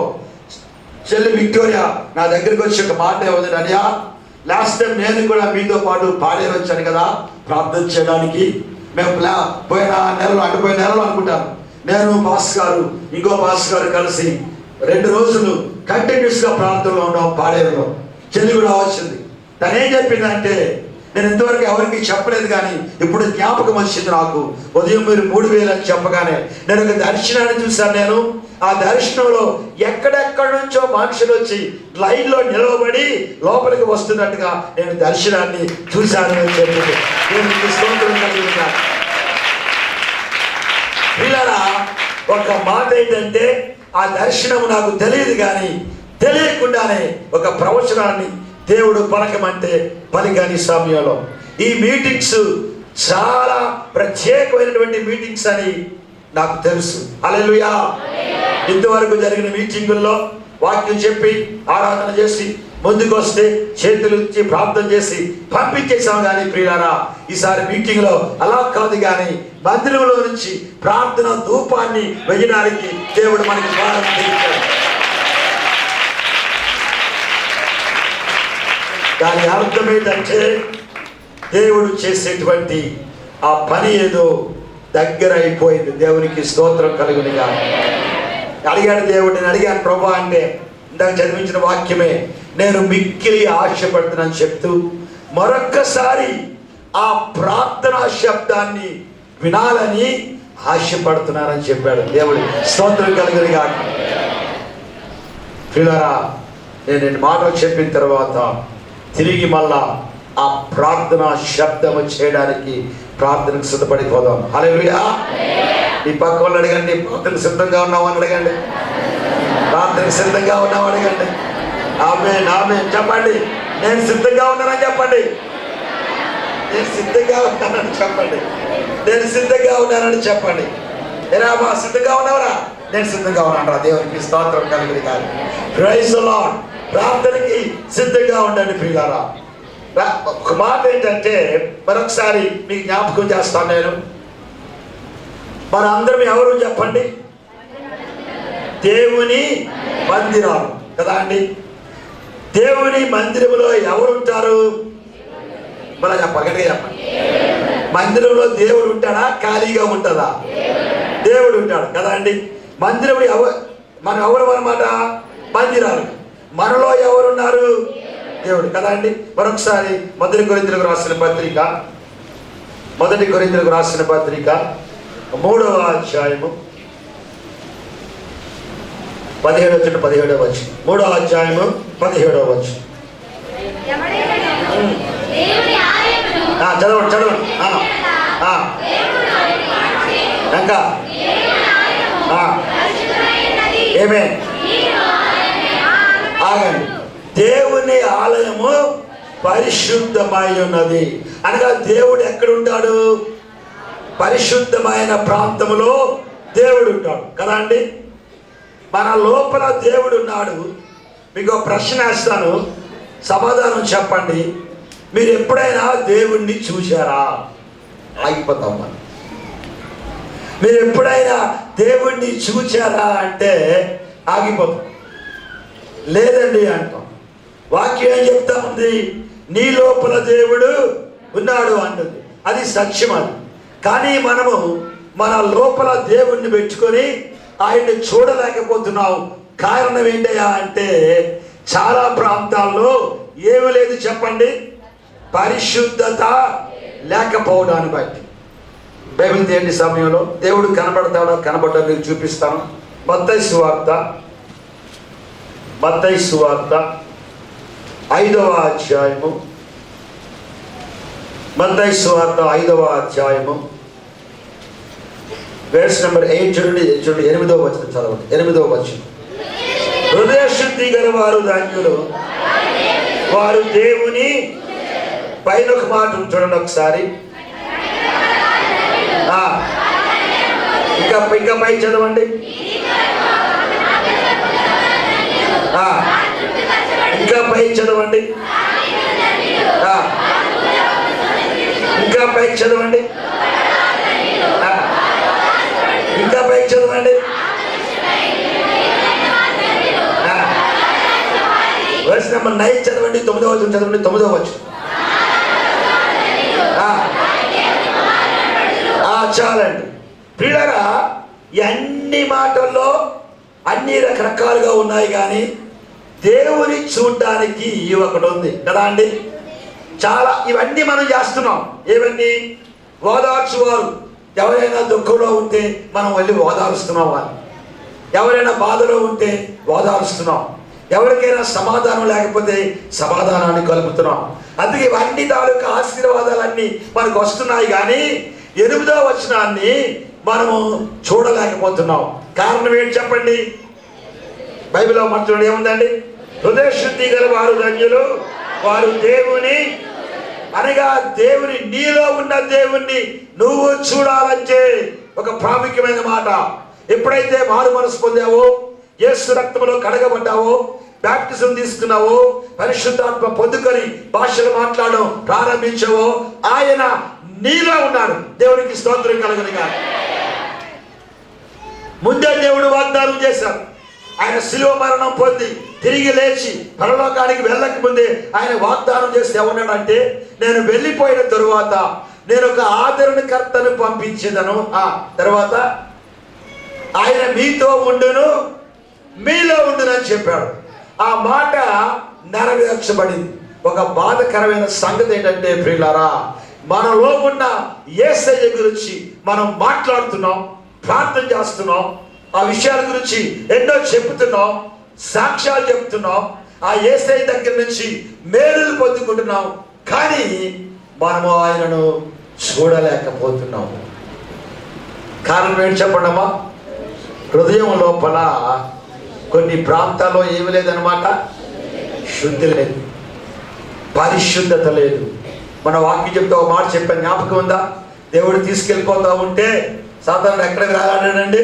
చెల్లి విక్టోరియా నా దగ్గరికి వచ్చి ఒక మాట ఏమవుతుంది, అనియా, లాస్ట్ టైం నేను కూడా మీతో పాటు పాడేరు వచ్చాను కదా ప్రార్థన చేయడానికి. మేము పోయిన నెలలో అనుకుంటాను, నేను పాస్ గారు ఇంకో పాస్ గారు కలిసి 2 రోజులు కంటిన్యూస్గా ప్రార్థనలో ఉన్నాం పాడేరులో. చలి కూడా వచ్చింది. తనేం చెప్పిందంటే, నేను ఇంతవరకు ఎవరికి చెప్పలేదు కానీ ఇప్పుడు జ్ఞాపకం వచ్చింది నాకు. ఉదయం మీరు 3000 అని చెప్పగానే నేను ఒక దర్శనాన్ని చూశాను. నేను ఆ దర్శనంలో ఎక్కడెక్కడి నుంచో మనుషులు వచ్చి లైన్లో నిలవబడి లోపలికి వస్తున్నట్టుగా నేను దర్శనాన్ని చూశాను అని చెప్పింది. నేను స్తోత్రం కలిగి ఉన్నాను. పిల్లరా, ఒక మాట ఏంటంటే, ఆ దర్శనం నాకు తెలియదు కానీ తెలియకుండానే ఒక ప్రవచనాన్ని దేవుడు పలకమంటే పలికాని సమయంలో ఈ మీటింగ్స్ చాలా ప్రత్యేకమైనటువంటి మీటింగ్స్ అని నాకు తెలుసు. హల్లెలూయా. ఇంతవరకు జరిగిన మీటింగుల్లో వాక్యం చెప్పి ఆరాధన చేసి ముందుకు వస్తే చేతులు ఇచ్చి ప్రార్థన చేసి పంపించేసాం. కానీ ప్రియులారా, ఈసారి మీటింగ్లో అలా కాదు, కానీ మందిరంలో నుంచి ప్రార్థన ధూపాన్ని వేయడానికి దేవుడు మనకి ద్వారం తెరిచాడు. దాని అర్థం ఏంటంటే, దేవుడు చేసేటువంటి ఆ పని ఏదో దగ్గర అయిపోయింది. దేవునికి స్తోత్రం కలుగునిగా. అడిగాడు దేవుడు, నేను అడిగాను ప్రభా అంటే ఇందాక చదివించిన వాక్యమే, నేను మిక్కిలి ఆశపడుతున్నాను చెప్తూ మరొక్కసారి ఆ ప్రార్థనా శబ్దాన్ని వినాలని ఆశపడుతున్నానని చెప్పాడు. దేవుడి స్తోత్రం కలుగునిగా. ప్రియులారా, నేను 2 మాటలు చెప్పిన తర్వాత తిరిగి మళ్ళా ఆ ప్రార్థన శబ్దము చేయడానికి ప్రార్థనకు సిద్ధపడిపోదాం. హల్లెలూయా. ఈ పక్క వాళ్ళు అడగండి, ప్రార్థనకు సిద్ధంగా ఉన్నావు అని అడగండి. ప్రార్థనకు సిద్ధంగా ఉన్నావు అడగండి. ఆమేన్ ఆమేన్ చెప్పండి. నేను సిద్ధంగా ఉన్నానని చెప్పండి. నేను సిద్ధంగా ఉన్నానని చెప్పండి. నేను సిద్ధంగా ఉన్నానని చెప్పండి. ఏరా బా, సిద్ధంగా ఉన్నావురా? నేను సిద్ధంగా ఉన్నాను రా. దేవునికి స్తోత్రం కలుగును గాక. Praise the Lord. ప్రార్థనకి సిద్ధంగా ఉండండి ప్రియులారా. ఒక మాట ఏంటంటే, మరొకసారి మీకు జ్ఞాపకం చేస్తాను నేను. మన అందరం ఎవరు చెప్పండి? దేవుని మందిరాలు కదా అండి. దేవుని మందిరంలో ఎవరుంటారు? మన చెప్పగలిగే చెప్పండి. మందిరంలో దేవుడు ఉంటాడా? ఖాళీగా ఉంటుందా? దేవుడు ఉంటాడు కదా అండి. మందిరం మనం ఎవరు అన్నమాట? మందిరాలు. మనలో ఎవరున్నారు? దేవుడు కదా అండి. మరొకసారి 1 కొరింథీయులకు రాసిన పత్రిక 3వ అధ్యాయము 17వ వచనం. 3వ అధ్యాయము 17వ వచనం. చదవండి. ఇంకా ఏమే ఆగండి. దేవుని ఆలయము పరిశుద్ధమై ఉన్నది అనగా దేవుడు ఎక్కడుంటాడు? పరిశుద్ధమైన ప్రాంతములో దేవుడు ఉంటాడు కదా అండి. మన లోపల దేవుడు ఉన్నాడు. మీకు ప్రశ్న వేస్తాను, సమాధానం చెప్పండి. మీరు ఎప్పుడైనా దేవుణ్ణి చూశారా? ఆగిపోతాం మనం. మీరు ఎప్పుడైనా దేవుణ్ణి చూచారా అంటే ఆగిపోతాం. లేదండి అంటాం. వాక్యం ఏం చెప్తా ఉంది? నీ లోపల దేవుడు ఉన్నాడు అంటుంది. అది సత్యం. అది కానీ మనము మన లోపల దేవుణ్ణి పెట్టుకొని ఆయన్ని చూడలేకపోతున్నాం. కారణం ఏంటయ్యా అంటే, చాలా ప్రాంతాల్లో ఏమి లేదు చెప్పండి, పరిశుద్ధత లేకపోవడాన్ని బట్టి. బైబిల్ తీయండి సమయంలో దేవుడు కనబడతాడో కనబడ్డా మీకు చూపిస్తాను. మత్తయి సువార్త 5వ అధ్యాయము. మత్తయి సువార్త 5వ అధ్యాయము verse number 8 చూడండి. 8వ వచనం చదవండి. 8వ వచనం. హృదయ శుద్ధి గల వారు ధన్యులు, వారు దేవుని. పైన ఒక మాట చూడండి ఒకసారి. ఇంకా పై చదవండి. ఇంకా పై చదవండి. ఇంకా పై చదవండి. ఇంకా పై చదవండి. వర్స్ నెంబర్ 9 చదవండి. 9వ వచనం చదవండి. 9వ వచనం. చాలండి ప్రియులారా. అన్ని మాటల్లో అన్ని రకరకాలుగా ఉన్నాయి కానీ దేవుని చూడడానికి ఒకటి ఉంది కదా అండి. చాలా ఇవన్నీ మనం చేస్తున్నాం. ఏవన్నీ? ఓదార్చువారు. ఎవరైనా దుఃఖంలో ఉంటే మనం వెళ్ళి ఓదారుస్తున్నాం వాళ్ళు. ఎవరైనా బాధలో ఉంటే ఓదారుస్తున్నాం. ఎవరికైనా సమాధానం లేకపోతే సమాధానాన్ని కలుపుతున్నాం. అందుకే ఇవన్నీ తాలూకా ఆశీర్వాదాలన్నీ మనకు వస్తున్నాయి, కానీ 8వ వచనాన్ని మనము చూడలేకపోతున్నాం. కారణం ఏంటి చెప్పండి? బైబిల్లో మాట్లాడు ఏముందండి? హృదయ శుద్ధి గల వారు ధన్యులు, వారు దేవుని, అనగా దేవుని, నీలో ఉన్న దేవుణ్ణి నువ్వు చూడాలంటే ఒక ప్రాముఖ్యమైన మాట. ఎప్పుడైతే మారు మనసు పొందావో, యేసు రక్తంలో కడగబడ్డావో, బాప్టిజం తీసుకున్నావో, పరిశుద్ధాత్మ పొందుకొని భాషలు మాట్లాడడం ప్రారంభించావో, ఆయన నీలో ఉన్నాడు. దేవునికి స్తోత్రం కలుగునుగా. ముందే దేవుడు వాగ్దానం చేశాడు. ఆయన శిలువ మరణం పొంది తిరిగి లేచి పరలోకానికి వెళ్ళక ముందే ఆయన వాగ్దానం చేస్తే ఏమన్నాడంటే, నేను వెళ్ళిపోయిన తరువాత నేను ఒక ఆదరణకర్తను పంపించేదను, ఆ తర్వాత ఆయన మీతో ఉండును, మీలో ఉండును అని చెప్పాడు. ఆ మాట నెరవేర్చబడింది. ఒక బాధకరమైన సంగతి ఏంటంటే ప్రియులారా, మనలో ఉన్న యేసయ్య గురించి మనం మాట్లాడుతున్నాం, ప్రార్థన చేస్తున్నాం, ఆ విషయాల గురించి ఎన్నో చెబుతున్నాం, సాక్ష్యాలు చెప్తున్నాం, ఆ యేసయ్య దగ్గర నుంచి మేలులు పొందుకుంటున్నాం, కానీ మనము ఆయనను చూడలేకపోతున్నాము. కారణం ఏంటి చెప్పండమ్మా? హృదయం లోపల కొన్ని ప్రాంతాల్లో ఏమి లేదనమాట, శుద్ధి లేదు, పరిశుద్ధత లేదు. మన వాక్యం చెప్తే ఒక మాట చెప్పాను, జ్ఞాపకం ఉందా? దేవుడు తీసుకెళ్ళిపోతా ఉంటే సాధారణ ఎక్కడికి రాగాడండి?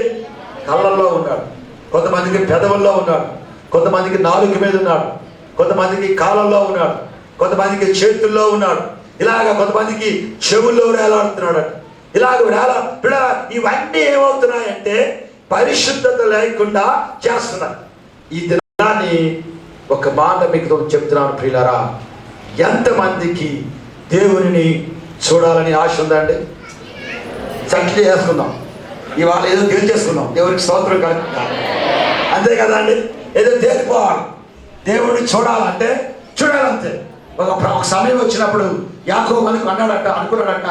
కళ్ళల్లో ఉన్నాడు, కొంతమందికి పెదవుల్లో ఉన్నాడు, కొంతమందికి నాలుక మీద ఉన్నాడు, కొంతమందికి కాళ్ళల్లో ఉన్నాడు, కొంతమందికి చేతుల్లో ఉన్నాడు, ఇలాగ కొంతమందికి చెవుల్లో వేలాడుతున్నాడు. ఇలాగ ఇవన్నీ ఏమవుతున్నాయంటే పరిశుద్ధత లేకుండా చేస్తున్నారు. ఈ దినాన్ని ఒక మాట మీకు చెప్తున్నాను ప్రియులారా, ఎంతమందికి దేవుని చూడాలని ఆశ ఉందండి? చక్కగా చేసుకుందాం, ఇవాళ ఏదో తెలియజేసుకున్నాం, దేవునికి స్తోత్రం కాదు, అంతే కదా అండి. ఏదో తేలిపోవాలి, దేవుడిని చూడాలంటే చూడాలంతే. ఒక సమయం వచ్చినప్పుడు యాకోబు అనుకున్నాడట,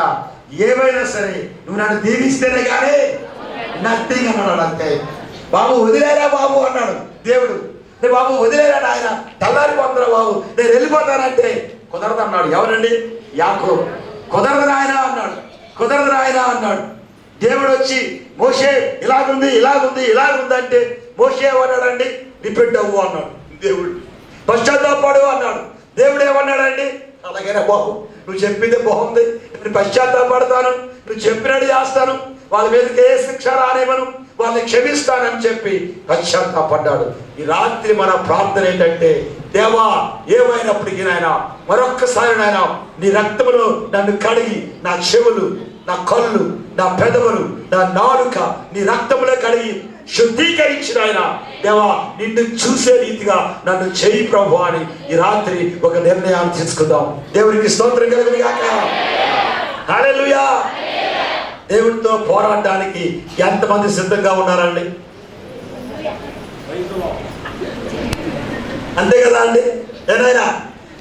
ఏమైనా సరే నువ్వు నన్ను దీవిస్తేనే కానీ నథింగ్ అన్నాడు. అంతే. బాబు వదిలేరా బాబు అన్నాడు దేవుడు. బాబు వదిలేరా ఆయన, తెల్లారిపోతున్నా బాబు, నేను వెళ్ళిపోతానంటే కుదరదు అన్నాడు. ఎవరండి? యాకోబు. కుదరదు నాయన అన్నాడు, కుదరదు నాయన అన్నాడు. దేవుడు వచ్చి మోషే ఇలాగుంది ఇలాగుంది అంటే మోషే ఏమన్నాడండి? రిపెంట్ అవ్వు అన్నాడు దేవుడు. పశ్చాత్తాపడు అన్నాడు. దేవుడు ఏమన్నాడండి? అలాగేనా బాబు, నువ్వు చెప్పింది బాగుంది, నేను పశ్చాత్తాపడతాను, నువ్వు చెప్పినట్టు చేస్తాను, వాళ్ళ మీదకి ఏ శిక్ష రానివ్వను, వాళ్ళని క్షమిస్తానని చెప్పి పశ్చాత్తాపడ్డాడు. ఈ రాత్రి మన ప్రార్థన ఏంటంటే, దేవా ఏమైనప్పటికీ నాయన మరొక్కసారి నాయన నీ రక్తములో నన్ను కడిగి, నా చెవులు, నా కళ్ళు, నా పెదవులు, నా నాలుక నీ రక్తములో కడిగి శుద్ధీకరించిన ఆయన దేవా నిన్ను చూసే రీతిగా నన్ను చేయి ప్రభు అని ఈ రాత్రి ఒక నిర్ణయాన్ని తీసుకుందాం. దేవునికి స్తోత్రం కలుగును గాక. హల్లెలూయా. దేవుడితో పోరాడడానికి ఎంతమంది సిద్ధంగా ఉన్నారండి? అంతే కదా అండి. ఏదైనా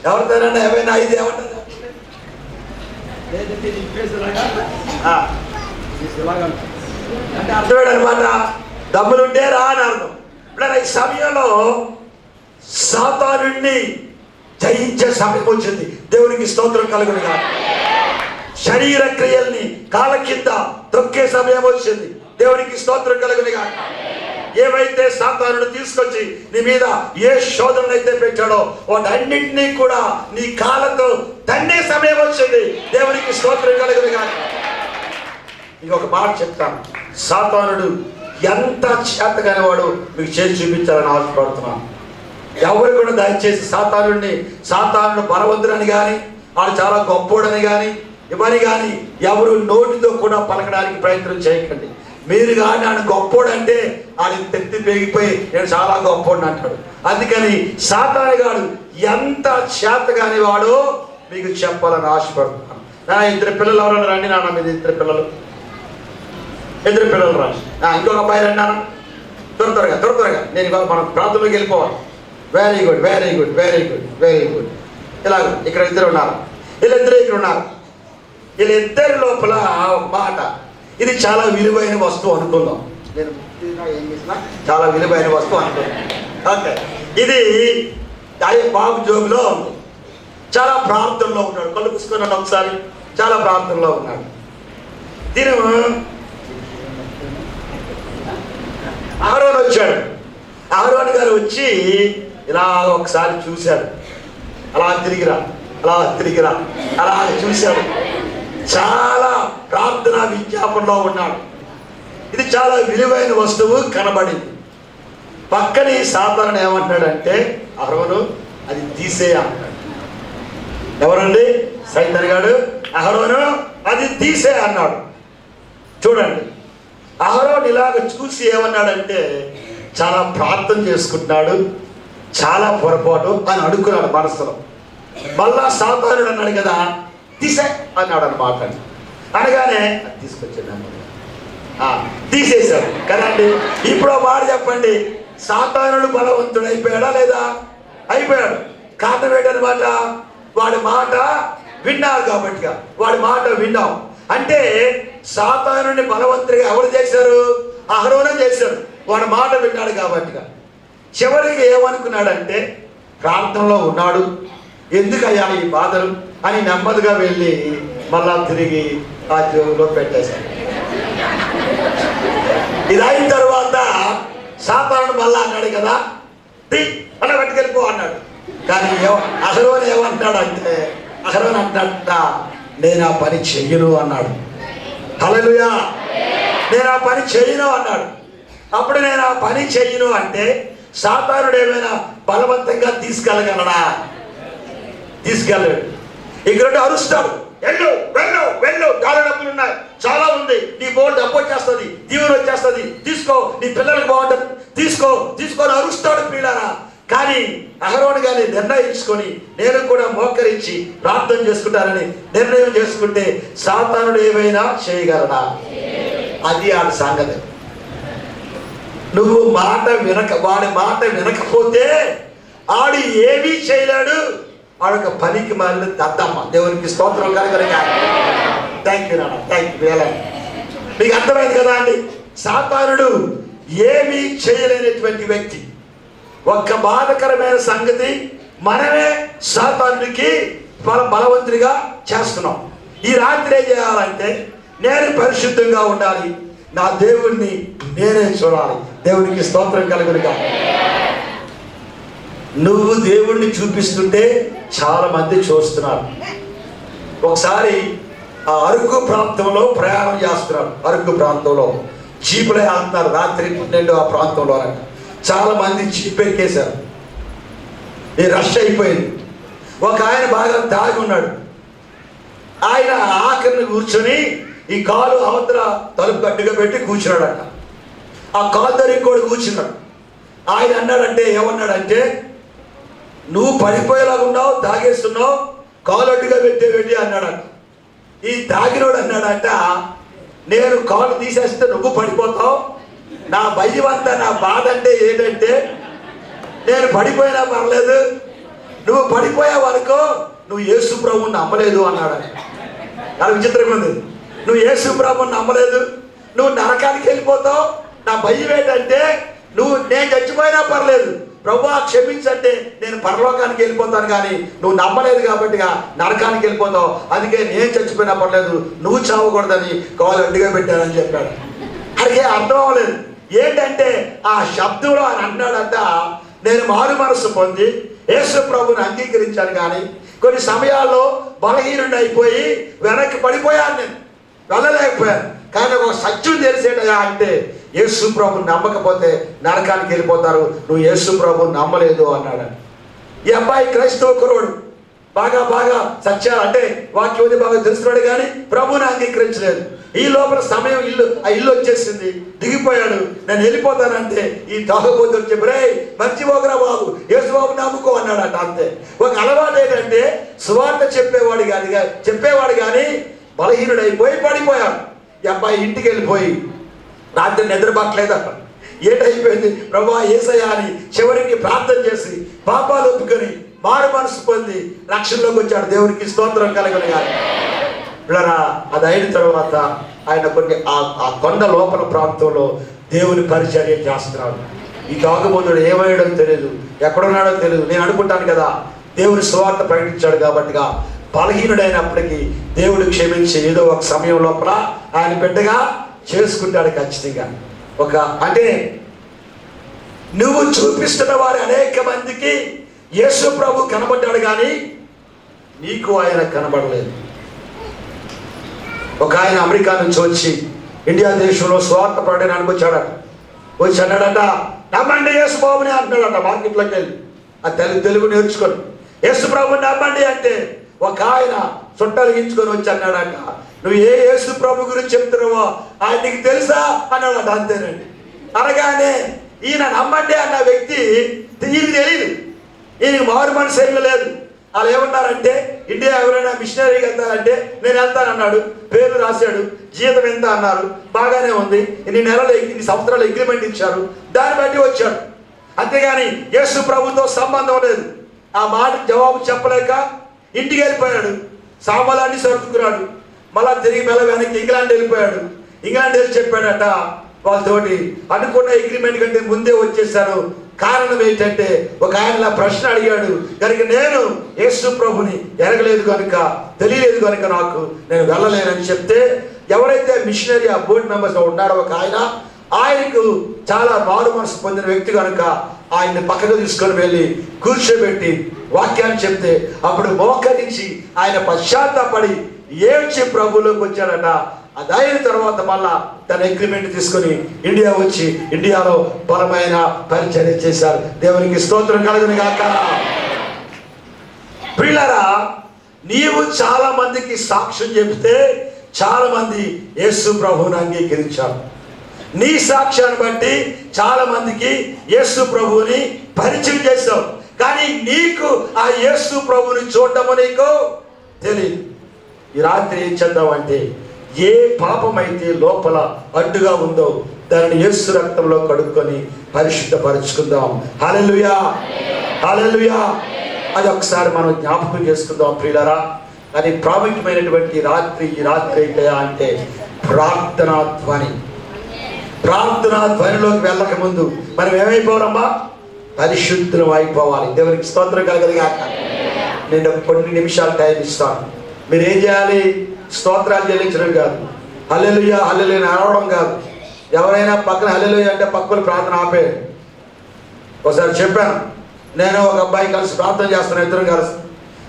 ఎవరితోనైనా ఏమైనా ఇది ఏమంటారు? అంటే అర్థమేడు అనమాట, దమ్ములుంటే రా అని అర్థం. ఇప్పుడు ఈ సమయంలో సాతానుడిని జయించే సమయం వచ్చింది. దేవునికి స్తోత్రం కలుగును గాక. శరీర క్రియల్ని కాళ్ళ కింద తొక్కే సమయం వచ్చింది. దేవునికి స్తోత్రం కలుగును గాక. ఏవైతే సాతానుడు తీసుకొచ్చి నీ మీద ఏ శోధనలు అయితే పెట్టాడో వాటన్నింటినీ కూడా నీ కాళ్ళతో తండే సమయం వచ్చింది. దేవునికి స్తోత్రం కలుగును గాక. ఇంకొక మాట చెప్తాను, సాతానుడు ఎంత చేతగానే వాడు మీకు చేసి చూపించాలని ఆశపడుతున్నాను. ఎవరు కూడా దయచేసి సాతానుడు బలవంతుడని కానీ వాడు చాలా గొప్పోడని కానీ ఇవని కానీ ఎవరు నోటితో కూడా పలకడానికి ప్రయత్నం చేయకండి. మీరు కానీ ఆయన గొప్పోడు అంటే ఆయన తెత్తి పెరిగిపోయి నేను చాలా గొప్పోడిని అంటాడు. అందుకని సాతానుగాడు ఎంత చేతగాని వాడో మీకు చెప్పాలని ఆశపడుతున్నాను. నా ఇద్దరు పిల్లలు ఎవరన్నా రండి. నాన్న మీద ఇద్దరు పిల్లలు రాసి ఇంకొక అబ్బాయి రండి నాన్న. త్వరగా నేను మనం ప్రాంతంలోకి వెళ్ళిపోవాలి. Very good, very good, very good, very good. ఇలా ఇక్కడ ఇద్దరు ఉన్నారు, వీళ్ళిద్దరు ఇక్కడ ఉన్నారు. వీళ్ళిద్దరి లోపల ఒక మాట, ఇది చాలా విలువైన వస్తువు అనుకుందాం. నేను ఏం చేసినా చాలా విలువైన వస్తువు అనుకుందాం. ఓకే, ఇది బాబు జోబులో ఉంది. చాలా ప్రార్థనలో ఉన్నాడు. కళ్ళు పుసుకున్నాడు ఒకసారి, చాలా ప్రార్థనలో ఉన్నాడు. దీని అహరోను వచ్చాడు. అహరోను గారు వచ్చి ఇలా ఒకసారి చూశాడు. అలా తిరిగిరా, అలా తిరిగిరా, అలా చూశాడు. చాలా ప్రార్థనా విజ్ఞాపనలో ఉన్నాడు. ఇది చాలా విలువైన వస్తువు కనబడింది. పక్కనే సాతాను ఏమంటాడంటే, అహరోను అది తీసేయ అంటాడు. ఎవరండి? సైతాను గాడు అహరోను అది తీసే అన్నాడు. చూడండి, అహరోను ఇలాగ చూసి ఏమన్నాడంటే, చాలా ప్రార్థన చేసుకుంటున్నాడు, చాలా పొరపాటు అని అడుక్కున్నాడు మనసులో. మళ్ళా సాతానుడు అన్నాడు కదా, తీసే అన్నాడు అన్నమాట. అనగానే అది తీసుకొచ్చాడు, తీసేశాడు కదండి. ఇప్పుడు మాట చెప్పండి, సాతానుడు బలవంతుడు అయిపోయాడా లేదా? అయిపోయాడు. కారణం ఏంటనమాట, వాడి మాట విన్నారు కాబట్టి. వాడి మాట విన్నాం అంటే సాతానుడిని బలవంతుడిగా ఎవరు చేశారు? అహరోనే చేశారు. వాడి మాట విన్నాడు కాబట్టి. చివరికి ఏమనుకున్నాడంటే, ప్రార్థనలో ఉన్నాడు, ఎందుకయ్యా ఈ బాధలు అని నెమ్మదిగా వెళ్ళి మళ్ళా తిరిగి ఆ జోబులో పెట్టేశాడు. ఇది అయిన తర్వాత సాతానుడు మళ్ళా అన్నాడు కదా, అలా పట్టుకెళ్ళిపో అన్నాడు. కానీ అహరోను ఏమంటాడు అంటే, అహరోను అంటాడ, నేను ఆ పని చెయ్యను అన్నాడు. హల్లెలూయా, నేను ఆ పని చెయ్యను అన్నాడు. అప్పుడు నేను ఆ పని చెయ్యను అంటే సాతానుడు ఏమైనా బలవంతంగా తీసుకెళ్ళగలడా? తీసుకెళ్ళాడు. ఇక్కడ అరుస్తాడు, వెళ్ళు వెళ్ళు వెళ్ళు, చాలా డబ్బులు ఉన్నాయి, చాలా ఉంది, నీ బోర్డు డబ్బు వచ్చేస్తుంది, దీవెన వచ్చేస్తుంది, తీసుకో, నీ పిల్లలకు బాగుంటుంది, తీసుకో తీసుకొని అరుస్తాడు పిల్లారా. కానీ అహరోను గారిని నిర్ణయించుకొని నేను కూడా మోకరించి ప్రార్థన చేసుకుంటానని నిర్ణయం చేసుకుంటే సాతానుడు ఏమైనా చేయగలడా? అది ఆడి సంగతి. నువ్వు మాట వాడి మాట వినకపోతే ఆడు ఏమీ చేయలేడు. ఆడొక పనికి మాలిన దద్దమ్మ. దేవునికి స్తోత్రం కలగలిగ. థ్యాంక్ యూ నాన్న, థ్యాంక్ యూ. మీకు అర్థమైంది కదా అండి, సాతానుడు ఏమీ చేయలేనటువంటి వ్యక్తి. ఒక్క బాధకరమైన సంగతి, మనమే సాతానుడికి బలవంతుడిగా చేస్తున్నాం. ఈ రాత్రి ఏం చేయాలంటే, నేను పరిశుద్ధంగా ఉండాలి, నా దేవుణ్ణి నేనే చూడాలి. దేవునికి స్తోత్రం కలుగునుగా. నువ్వు దేవుణ్ణి చూపిస్తుంటే చాలా మంది చూస్తున్నారు. ఒకసారి ఆ అరకు ప్రాంతంలో ప్రయాణం చేస్తున్నారు. అరకు ప్రాంతంలో జీపులే వెళ్తున్నారు. రాత్రి 12 ఆ ప్రాంతంలో చాలా మంది జీప్ ఎక్కేశారు. ఈ రష్ అయిపోయింది. ఒక ఆయన బాగా తాగి ఉన్నాడు. ఆయన ఆఖరిని కూర్చొని ఈ కాలు అవతల తలుపు గట్టిగా పెట్టి కూర్చున్నాడట. ఆ కాలు దగ్గర ఇంకోటి కూర్చున్నాడు. ఆయన అన్నాడంటే, ఏమన్నాడంటే, నువ్వు పడిపోయేలాగా ఉన్నావు, తాగేస్తున్నావు, కాలు అడ్డుగా పెట్టేవేంటి అన్నాడట. ఈ తాగినోడు అన్నాడంట, నేను కాలు తీసేస్తే నువ్వు పడిపోతావు, నా భయం అంతా, నా బాధ అంటే ఏంటంటే, నేను పడిపోయినా పర్లేదు, నువ్వు పడిపోయావు అనుకో, నువ్వు యేసు ప్రభువుని నమ్మలేదు అన్నాడు. చాలా విచిత్రంగా ఉంది. నువ్వు యేసు ప్రభువుని నమ్మలేదు, నువ్వు నరకానికి వెళ్ళిపోతావు, నా భయం ఏంటంటే, నేను చచ్చిపోయినా పర్లేదు, ప్రభువా క్షమించంటే నేను పరలోకానికి వెళ్ళిపోతాను, కానీ నువ్వు నమ్మలేదు కాబట్టి నరకానికి వెళ్ళిపోతావు, అందుకే నేను చచ్చిపోయినా పర్లేదు, నువ్వు చావకూడదని కాలు అడ్డుగా పెట్టానని చెప్పాడు. అలాగే అర్థం అవ్వలేదు. ఏంటంటే ఆ శబ్దంలో ఆయన అన్నాడంట, నేను మారు మనసు పొంది యేసు ప్రభుని అంగీకరించాను, కానీ కొన్ని సమయాల్లో బలహీనుడు అయిపోయి వెనక్కి పడిపోయాను, నేను వెళ్ళలేకపోయాను. కానీ ఒక సత్యం తెలిసేటయా అంటే, యేసు ప్రభుని నమ్మకపోతే నరకానికి వెళ్ళిపోతారు, నువ్వు యేసు ప్రభుని నమ్మలేదు అన్నాడు. ఈ అబ్బాయి క్రైస్తవ కురుడు, బాగా సత్యాలు అంటే వాక్యం ఉంది బాగా తెలుస్తున్నాడు, కానీ ప్రభుని అంగీకరించలేదు. ఈ లోపల సమయం ఆ ఇల్లు వచ్చేసింది, దిగిపోయాడు. నేను వెళ్ళిపోతానంటే ఈ తాగబోతు చెప్పి, మంచిపోగరా బాబు, యేసు బాబు నమ్ముకో అన్నాడట. అంతే. ఒక అలవాటు ఏంటంటే, సువార్త చెప్పేవాడు కానీ బలహీనుడు అయిపోయి పడిపోయాడు. ఈ అబ్బాయి ఇంటికి వెళ్ళిపోయి రాత్రి నిద్ర పట్టలేదు. అక్కడ ఏటైపోయింది ప్రభువా యేసయ్యా అని చివరికి ప్రార్థన చేసి పాపాలు ఒప్పుకొని మారు మనసు పొంది రక్షణలోకి వచ్చాడు. దేవునికి స్తోత్రం కలుగును గాక. పిల్లరా, అది అయిన తర్వాత ఆయన కొన్ని ఆ కొండ లోపల ప్రాంతంలో దేవుని పరిచర్య చేస్తున్నాడు. ఈ తాగుబోతుడు ఏమయ్యాడో తెలియదు, ఎక్కడున్నాడో తెలియదు. నేను అనుకుంటాను కదా, దేవుని సువార్త ప్రకటించాడు కాబట్టిగా బలహీనుడైనప్పటికీ దేవుడు క్షమించి ఏదో ఒక సమయం లోపల ఆయన బిడ్డగా చేసుకుంటాడు ఖచ్చితంగా. అంటే నువ్వు చూపిస్తున్న వారి అనేక మందికి యేసు ప్రభు కనబడ్డాడు, కానీ నీకు ఆయన కనబడలేదు. ఒక ఆయన అమెరికా నుంచి వచ్చి ఇండియా దేశంలో స్వార్థ ప్రకటనకు వచ్చాడట. వచ్చి అన్నాడట, నమ్మండి యేసు బాబుని అంటున్నాడట. మార్కెట్లోకి వెళ్ళి ఆ తెలుగు నేర్చుకొని యేసు ప్రభుని నమ్మండి అంటే ఒక ఆయన చుట్టలిగించుకొని వచ్చి అన్నాడట, నువ్వు ఏ యేసు ప్రభు గురించి చెప్తున్నావో ఆయన నీకు తెలుసా అన్నాడట. అంతేనండి. అనగానే ఈయన నమ్మండి అన్న వ్యక్తి ఈయనకి తెలియదు, ఈయనకి మారు మనసు ఏమీ లేదు. వాళ్ళు ఏమన్నారంటే, ఇండియా ఎవరైనా మిషనరీకి వెళ్తారంటే నేను వెళ్తానన్నాడు. పేరు రాశాడు, జీతం ఎంత అన్నారు, బాగానే ఉంది. ఇన్ని నెలలు ఇన్ని సంవత్సరాలు అగ్రిమెంట్ ఇచ్చారు, దాన్ని బట్టి వచ్చాడు. అంతేగాని యేసు ప్రభుతో సంబంధం లేదు. ఆ మాటకు జవాబు చెప్పలేక ఇంటికి వెళ్ళిపోయాడు. సామాన్లన్నీ సర్దుకున్నాడు. మళ్ళా తిరిగి వెనక్కి ఇంగ్లాండ్ వెళ్ళిపోయాడు. ఇంగ్లాండ్ వెళ్ళి చెప్పాడట వాళ్ళతోటి, అనుకున్న అగ్రిమెంట్ కంటే ముందే వచ్చేసాను. కారణం ఏంటంటే ఒక ఆయన ప్రశ్న అడిగాడు కనుక నేను యేసు ప్రభుని ఎరగలేదు కనుక, తెలియలేదు కనుక నేను వెళ్ళలేనని చెప్తే, ఎవరైతే మిషనరీ ఆ బోర్డు మెంబర్స్ ఉన్నాడో ఒక ఆయనకు చాలా మారు మనసు పొందిన వ్యక్తి కనుక ఆయన్ని పక్కకు తీసుకొని వెళ్ళి కూర్చోబెట్టి వాక్యాన్ని చెప్తే, అప్పుడు మోకరించి ఆయన పశ్చాత్తాపడి ఏడ్చి ప్రభువులోకి వచ్చాడట. అది అయిన తర్వాత మళ్ళా తన అగ్రిమెంట్ తీసుకొని ఇండియా వచ్చి ఇండియాలో బలమైన పరిచర్య చేశారు. దేవునికి స్తోత్రం కలుగును గాక. ప్రియులారా, నీవు చాలా మందికి సాక్ష్యం చెబితే చాలా మంది యేసు ప్రభువుని అంగీకరించారు. నీ సాక్ష్యాన్ని బట్టి చాలా మందికి యేసు ప్రభువుని పరిచయం చేస్తావు, కానీ నీకు ఆ యేసు ప్రభువుని చూడటము నీకు తెలియదు. ఈ రాత్రి ఏం చేద్దామంటే, ఏ పాపమైతే లోపల అడ్డుగా ఉందో దానిని యేసు రక్తంలో కడుక్కొని పరిశుద్ధపరుచుకుందాం. హల్లెలూయా, హల్లెలూయా. అది ఒకసారి మనం జ్ఞాపకం చేసుకుందాం ప్రియులారా. అది ప్రాముఖ్యమైనటువంటి ఈ రాత్రి అయితే అంటే ప్రార్థనా ధ్వని. ప్రార్థనా ధ్వనిలోకి వెళ్ళక ముందు మనం ఏమైపోవాలమ్మా? పరిశుద్ధులం అయిపోవాలి. దేవునికి స్తోత్రం కలగలిగాక. నేను కొన్ని నిమిషాలు టైం ఇస్తాను. మీరు ఏం చేయాలి? స్తోత్రాలు చెల్లించడం కాదు, హల్లెలూయా హల్లెలూయా అనవడం కాదు. ఎవరైనా పక్కన హల్లెలూయా అంటే పక్కన ప్రార్థన ఆపేయండి. ఒకసారి చెప్పాను, నేను ఒక అబ్బాయి కలిసి ప్రార్థన చేస్తాను, ఇద్దరం కలిసి.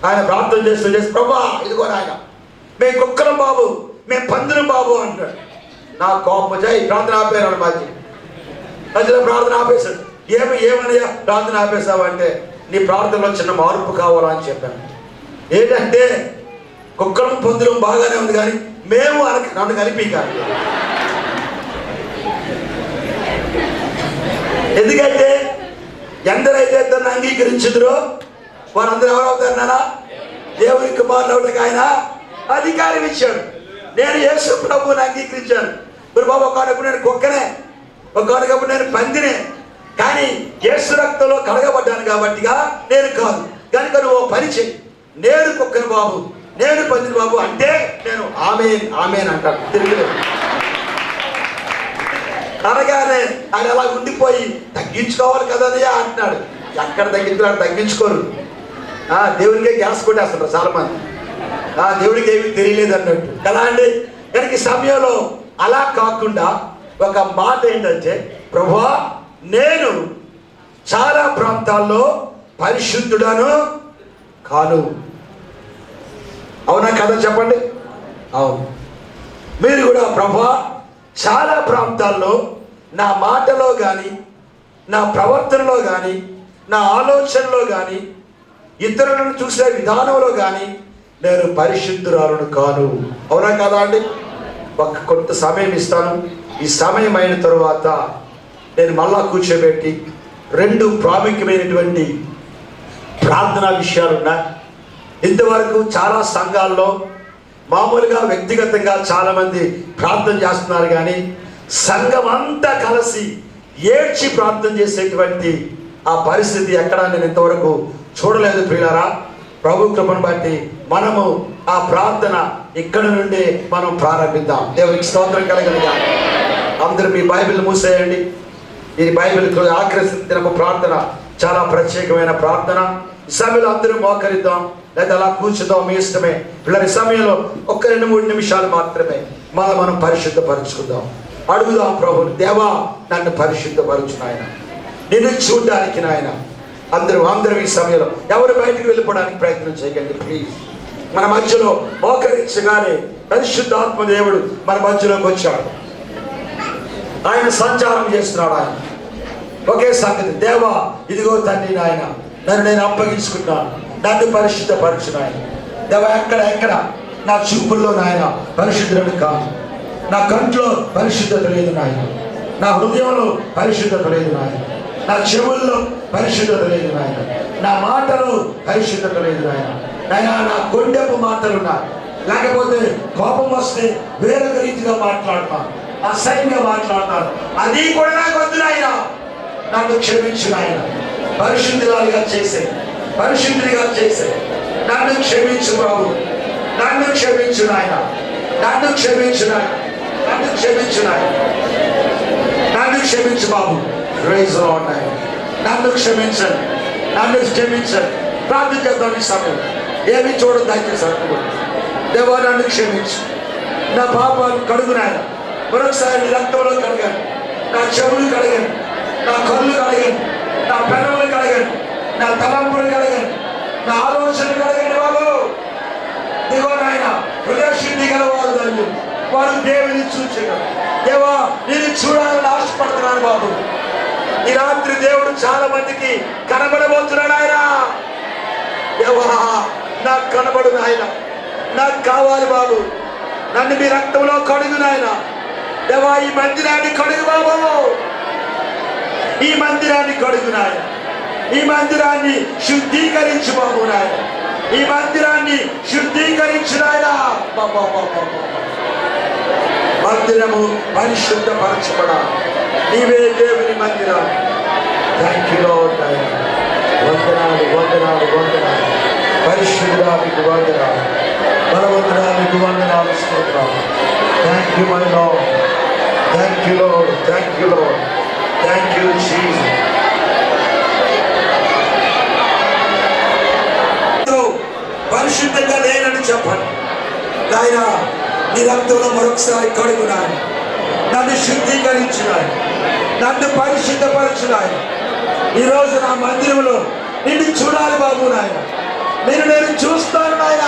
ఆయన ప్రార్థన చేస్తూ ప్రభా ఇదిగో ఆయన మేము కుక్కలం బాబు, మేము పందిరం బాబు అంటాడు. నా కోపం వచ్చాయి, ప్రార్థన ఆపేయాడు. మధ్యలో ప్రార్థన ఆపేశాడు. ఏమనయ్యా ప్రార్థన ఆపేశావు అంటే, నీ ప్రార్థనలో చిన్న మార్పు కావాలా అని చెప్పాను. ఏంటంటే కుక్కలం పొందడం బాగానే ఉంది, కానీ మేము నన్ను కలిపి కాదు. ఎందుకంటే ఎందరైతే తను అంగీకరించుదురో వారందరూ ఎవరవుతారన్నా? దేవుని కుమారులు అవడానికి ఆయన అధికారం ఇచ్చాడు. నేను యేసు ప్రభువుని అంగీకరించాను. బాబు ఒకనప్పుడు నేను కుక్కనే, ఒకనప్పుడు నేను పందినే, కానీ యేసు రక్తంలో కడగబడ్డాను కాబట్టిగా నేను కాదు. కనుక నువ్వు పని చెయ్యి, నేను కుక్కను బాబు, నేను పందిని బాబు అంటే నేను ఆమేన్ ఆమేన్ అంటాను, తిరగలేదు. అనగానే ఆయన అలా ఉండిపోయి తగ్గించుకోవాలి కదనయ్యా అంటున్నాడు. ఎక్కడ తగ్గించుకున్నాడు? తగ్గించుకోరు. దేవునికే గ్యాస్ కొట్టేస్తున్నారు చాలా మంది. దేవుడికి ఏమీ తెలియలేదు అన్నట్టు కదా అండి. కనుక ఈ సమయంలో అలా కాకుండా ఒక మాట ఏంటంటే, ప్రభువా నేను చాలా ప్రాంతాల్లో పరిశుద్ధుడను కాను. అవునా కదా చెప్పండి? అవును. మీరు కూడా ప్రభువా చాలా ప్రాంతాల్లో నా మాటలో కానీ, నా ప్రవర్తనలో కానీ, నా ఆలోచనలో కానీ, ఇతరులను చూసే విధానంలో కానీ నేను పరిశుద్ధురాలను కాను. అవునా కదా అండి? కొంత సమయం ఇస్తాను. ఈ సమయం అయిన తరువాత నేను మళ్ళా కూర్చోబెట్టి 2 ప్రాముఖ్యమైనటువంటి ప్రార్థనా విషయాలున్నాయి. ఇంతవరకు చాలా సంఘాల్లో మామూలుగా వ్యక్తిగతంగా చాలామంది ప్రార్థన చేస్తున్నారు, కానీ సంఘం అంతా కలిసి ఏడ్చి ప్రార్థన చేసేటువంటి ఆ పరిస్థితి ఎక్కడా నేను ఇంతవరకు చూడలేదు ప్రియులారా. ప్రభు కృపను బట్టి మనము ఆ ప్రార్థన ఇక్కడ నుండి మనం ప్రారంభిద్దాం. దేవునికి స్తోత్రం కలగలిగా. అందరూ మీ బైబిల్ మూసేయండి. ఈ బైబిల్ ఆకర్షించిన ప్రార్థన చాలా ప్రత్యేకమైన ప్రార్థన. ఈ సమయంలో అందరూ మోకరిద్దాం, లేదా అలా కూర్చుదాం, మీ ఇష్టమే. పిల్లల సమయంలో 1-2-3 నిమిషాలు మాత్రమే మనం పరిశుద్ధపరుచుకుందాం. అడుగుదాం ప్రభుని, దేవా నన్ను పరిశుద్ధపరచు నాయన, నిన్ను చూడడానికి నాయన. అందరూ ఈ సమయంలో ఎవరు బయటికి వెళ్ళిపోవడానికి ప్రయత్నం చేయకండి ప్లీజ్. మన మధ్యలో మోకరించగానే పరిశుద్ధాత్మ దేవుడు మన మధ్యలోకి వచ్చాడు. ఆయన సంచారం చేస్తున్నాడు. ఆయన ఒకే సంగతి, దేవా ఇదిగో తండ్రి నాయన, నన్ను నేను అప్పగించుకుంటాను, నన్ను పరిశుద్ధపరచు నాయన. దేవా ఎక్కడ నా చూపుల్లో నాయన పరిశుద్ధుడు కాదు, నా కంట్లో పరిశుద్ధత లేదు నాయన, నా హృదయంలో పరిశుద్ధత లేదు నాయన, నా చెవుల్లో పరిశుద్ధత లేదు నాయన, నా మాటలో పరిశుద్ధత లేదు నాయన. నాయన నా కొండెపు మాటలున్నాయి, లేకపోతే కోపం వస్తే వేరొక రీతిగా మాట్లాడతాను, అసహ్యంగా మాట్లాడతాను, అది కూడా నాకు వద్దు నాయన. నన్ను క్షమించు నాయన, పరిశుద్ధులుగా చేసే, పరిశుద్ధులుగా చేసే. నన్ను క్షమించు ప్రభు, నన్ను క్షమించు నాయన, నన్ను క్షమించు నాయన, నన్ను క్షమించు నాయన, నన్ను క్షమించు బాబు. ప్రైజ్ ది లార్డ్ నాయన, నన్ను క్షమించండి, నన్ను క్షమించండి. ప్రార్థన చేద్దాం ఈ సమయం. ఏమి చూడదు దయచేసి అనుకోండి. దేవా నన్ను క్షమించు, నా పాపాలు కడుగు నాయన. మరొకసారి నీ రక్తంలో కడగండి, నా చెవులు కడగండి, నా కళ్ళు కడగండి, నా పెదవులు కడగండి, నా తలంపులు కడగండి, నా ఆలోచనలు కడగండి బాబు. దిగో నాయన, హృదయ శుద్ధి గలవారు ధన్యులు, వారు దేవుని చూచగలరు. దేవా నేను చూడాలని ఆశపడుతున్నాను బాబు. ఈ రాత్రి దేవుడు చాలా మందికి కనబడబోతున్నాడు ఆయన. దేవా నాకు కనబడు నాయన, నాకు కావాలి బాబు. నన్ను మీ రక్తంలో కడుగు నాయన. దేవా ఈ మందిరాన్ని కడుగు బాబు, ఈ మందిరాన్ని కడుగు నాయన, ఈ మందిరాన్ని శుద్ధీకరించు బాబు నాయన, ఈ మందిరాన్ని శుద్ధీకరించు నాయన. మందిరము పరిశుద్ధపరచబడాలి, నీవే దేవుని మందిరాన్ని. థ్యాంక్ యూ లార్డ్ నాయన. వందనాలు వందనాలు వందనాలు. పరిశుద్ధుడా మీకు వందనాలు, బలవంతుడా మీకు వందనాలు, స్తోత్రాలు. Thank you my lord, thank you lord, thank you lord, thank you Jesus. పరిశుద్ధంగా లేనని చెప్పండి నాయన. నీ రక్తంలో మరొకసారి కడుగు నాయన, నన్ను శుద్ధీకరించు నాయన, నన్ను పరిశుద్ధపరచు నాయన. ఈరోజు నా మందిరంలో నిన్ను చూడాలి బాబు నాయన, నేను చూస్తాను నాయన.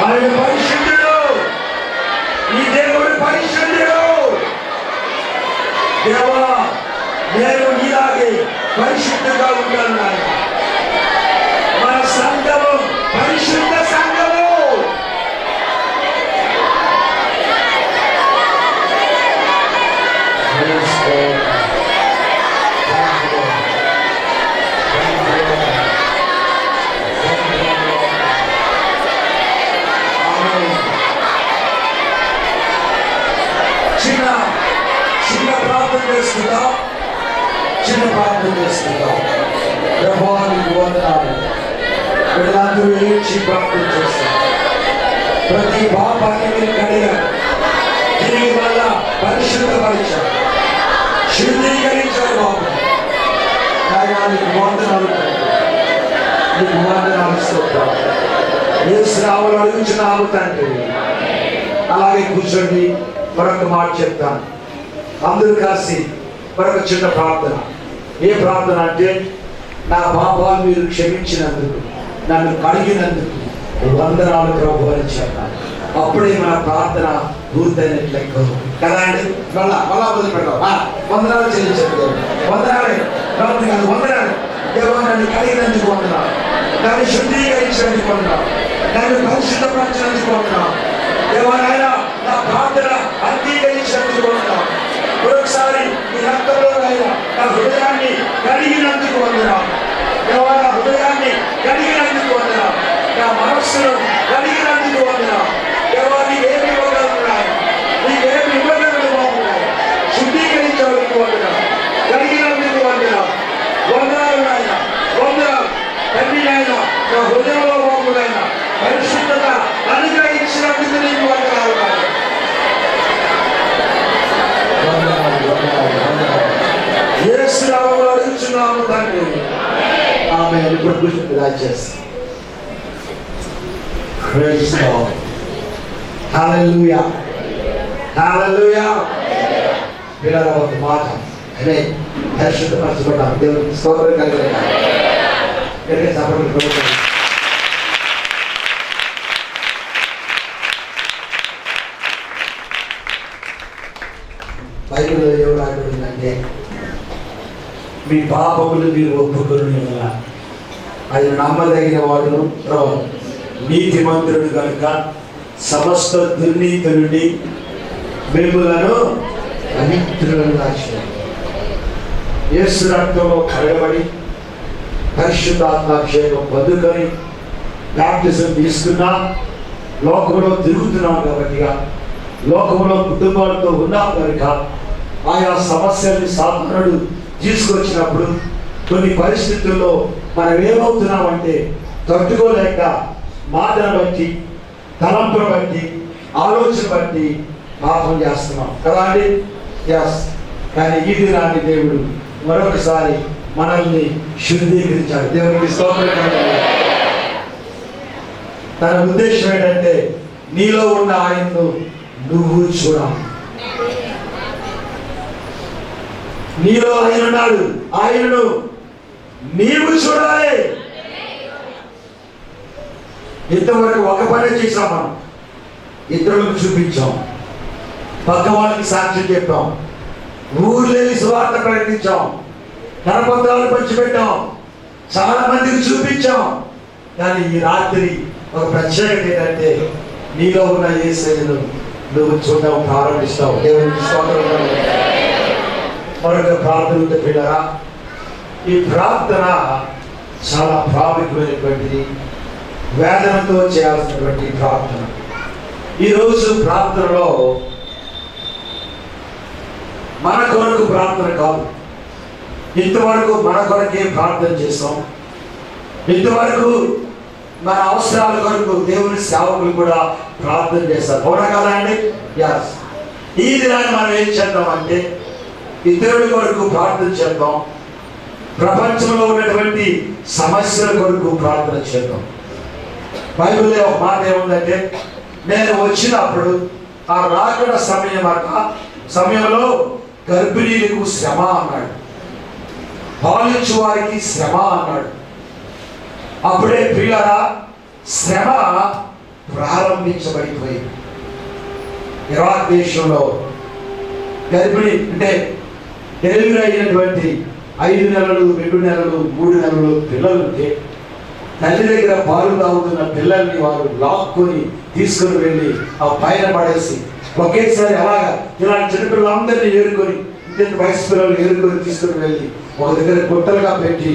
ఆయన పరిశుద్ధుడు, ఈ దేవుడు పరిశుద్ధుడు. దేవా నేను ఇలాగే పరిశుద్ధంగా ఉంటాను నాయన. మన సంఘము పరిశుద్ధ సంఘము. చిన్న ప్రార్థన చేసుకుందాం. ప్రభువా నీకు వందనాలు. వీళ్ళందరూ ఏడ్చి ప్రార్థన చేస్తారు. ప్రతి పాపాన్ని మీరు కడిగారు, తిరిగి వల్ల పరిశుద్ధపరిచారు, శుద్ధీకరించారు బాబు. నీకు వందనాలు, నీకు వందనాలు, స్తోత్రం. యేసునామములో అడుగుచున్నాము తండ్రి. అలాగే కూర్చోండి, మరొక మాట చెప్తాను. అందరూ కలిసి మరొక చిన్న ప్రార్థన. ఏ ప్రార్థన అంటే, నా పాపాలు మీరు క్షమించినందుకు, నన్ను కడిగినందుకు వందనాలు ప్రభు అని చెప్పాలి. అప్పుడే మన ప్రార్థన పూర్తయినట్లెక్క కదా అండి. మళ్ళా మొదలు పెడతాం. వందనాలు చెల్లించండి. వందనాలే రాత్రి కాదు, వందనాలు. దేవా నన్ను కలిగినందుకు వందనాలు, నన్ను శుద్ధీకరించినందుకు వందనాలు, నన్ను పరిశుద్ధపరచినందుకు వందనాలు. దేవా నాయన నా ప్రార్థన అంగీకరించినందుకు వందనాలు. మరొకసారి ఈ రక్తంలో నా హృదయాన్ని కలిగినందుకు వందనాలు. దేవా నా హృదయాన్ని కలిగినందుకు వందనాలు, నా మనస్సును కలిగినందుకు వందనాలు. దేవా నీకేమి ఇవ్వగలుగుతున్నాయి, నీకేమి ఇవ్వగలరు బాగున్నాయి, శుద్ధీకరించడానికి వందనాలు, కలిగినందుకు వందనాలు. వందనాలు నాయన, వందనాలు తండ్రి నాయన. నా హృదయంలో బాగున్నాయన పరిశుద్ధత అనుగ్రహించినందుకు నీకు వందనాలు నాయన. యేసు నామములో అడుగుచున్నాము తండ్రి, ఆమేన్. ఇప్పుడు కూర్చుని రాజేస్తాం. Praise God. Hallelujah. Hallelujah. పిల్లల ఒక మాట అనే పరిశుద్ధపరచబడ్డాం. దేవునికి స్తోత్రం కలుగును. బైబిల్లో ఏం రాయబడిందంటే, మీ పాపములు మీరు ఒప్పుకొని ఆయన నమ్మదగిన వాడును నీతిమంతుడు కనుక సమస్త దుర్నీతి నుండి మిమ్ములను పవిత్రులను రాశాడు. యేసు రక్తంలో కడగబడి పరిశుద్ధాత్మాభిషేకం పొందుకొని బాప్టిజం తీసుకున్నా, లోకంలో తిరుగుతున్నాం కాబట్టి, లోకంలో కుటుంబాలతో ఉన్నాం కనుక ఆయా సమస్యల్ని సాధనుడు తీసుకొచ్చినప్పుడు కొన్ని పరిస్థితుల్లో మనం ఏమవుతున్నామంటే తట్టుకోలేక మాటను బట్టి, తలంపును బట్టి, ఆలోచన బట్టి పాపం చేస్తున్నాం కదా అండి. కానీ ఈ దినాన్ని దేవుడు మరొకసారి మనల్ని శుద్ధీకరించాడు. దేవునికి స్తోత్రం. తన ఉద్దేశం ఏంటంటే నీలో ఉన్న ఆయన్ను నువ్వు చూడాలి. నీలో ఆయన ఉన్నాడు, ఆయనను నీవు చూడాలి. ఇంతవరకు ఒక పని చేసాం, మనం ఇతరులకు చూపించాం, పక్క వాళ్ళకి సాక్ష్యం చెప్పాం, ఊర్లేని సువార్త ప్రకటించాం, కరపత్రాలు పంచిపెట్టాం, చాలా మందికి చూపించాం. కానీ ఈ రాత్రి ఒక ప్రత్యేకత ఏంటంటే నీలో ఉన్న యేసయ్యను నువ్వు చూడడం ప్రారంభిస్తావు. దేవునికి స్తోత్రం. మరొక ప్రార్థన ఉంటే పిల్లరా, ఈ ప్రార్థన చాలా ప్రాముఖ్యమైనటువంటిది, వేదనతో చేయాల్సినటువంటి ప్రార్థన. ఈరోజు ప్రార్థనలో మన కొరకు ప్రార్థన కాదు. ఇంతవరకు మన కొరకే ప్రార్థన చేస్తాం. ఇంతవరకు మన అవసరాల కొరకు దేవుని సేవకులు కూడా ప్రార్థన చేస్తారు. అవునా కదా అండి? ఈ దినాన్ని మనం ఏం చేద్దామంటే ఇతరుల కొరకు ప్రార్థన చేద్దాం, ప్రపంచంలో ఉన్నటువంటి సమస్యల కొరకు ప్రార్థన చేద్దాం. బైబిల్లో ఒక మాట ఏముందంటే, నేను వచ్చినప్పుడు ఆ రాకడ సమయంలో గర్భిణీలకు శ్రమ అన్నాడు, పాలించు వారికి శ్రమ అన్నాడు. అప్పుడే ప్రియులారా శ్రమ ప్రారంభించబడిపోయింది. ఇరాక్ దేశంలో గర్భిణి అంటే డెలివరీ అయినటువంటి 5 నెలలు, 2 నెలలు, 3 నెలలు పిల్లలుంటే తల్లి దగ్గర పాలు తాగుతున్న పిల్లల్ని వారు లాక్కొని తీసుకుని వెళ్ళి ఆ పైన పడేసి ఒకేసారి అలాగా ఇలాంటి చిన్నపిల్లలందరినీ ఏరుకొని, ఇంత వయసు పిల్లలు ఏరుకొని తీసుకుని వెళ్ళి ఒక దగ్గర గుట్టలుగా పెట్టి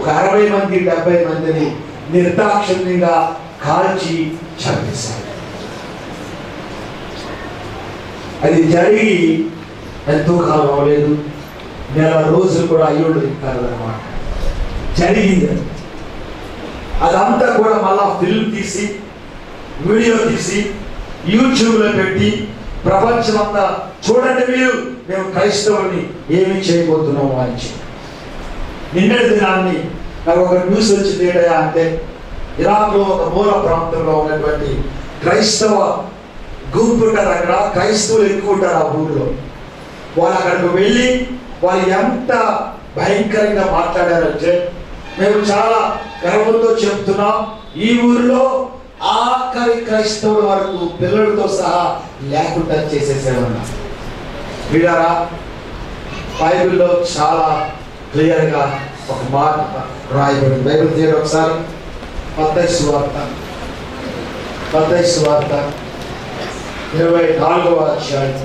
ఒక 60 మంది 70 మందిని నిర్దాక్షిణ్యంగా కాల్చి చంపేశారు. అది జరిగి ఎంతో కాలం అవ్వలేదు, నెల రోజులు కూడా అయ్యోడు కాదన్నమాట. జరిగింది అదంతా కూడా మళ్ళా ఫిల్మ్ తీసి, వీడియో తీసి యూట్యూబ్లో పెట్టి ప్రపంచం అంతా చూడండి, మేము క్రైస్తవుల్ని ఏమి చేయబోతున్నాము అని. నిన్నటి దినాన్ని నాకు ఒక న్యూస్ వచ్చింది. ఏంటయ్యా అంటే ఇరాక్లో ఒక మూల ప్రాంతంలో ఉన్నటువంటి క్రైస్తవ గుంపు ఉంటారు. అక్కడ క్రైస్తవులు ఎక్కువ ఉంటారు ఆ ఊళ్ళో. వాళ్ళు అక్కడికి వెళ్ళి వాళ్ళు ఎంత భయంకరంగా మాట్లాడారంటే, మేము చాలా గర్వంతో చెప్తున్నాం, ఈ ఊరిలో ఆఖరి క్రైస్తవుల వరకు పిల్లలతో సహా లేకుండా చేసేసేవన్నా. వీడారా బైబిల్లో చాలా క్లియర్గా ఒక మాట రాయబడింది. బైబిల్ తీయండి ఒకసారి. మత్తయి సువార్త 24వ అధ్యాయం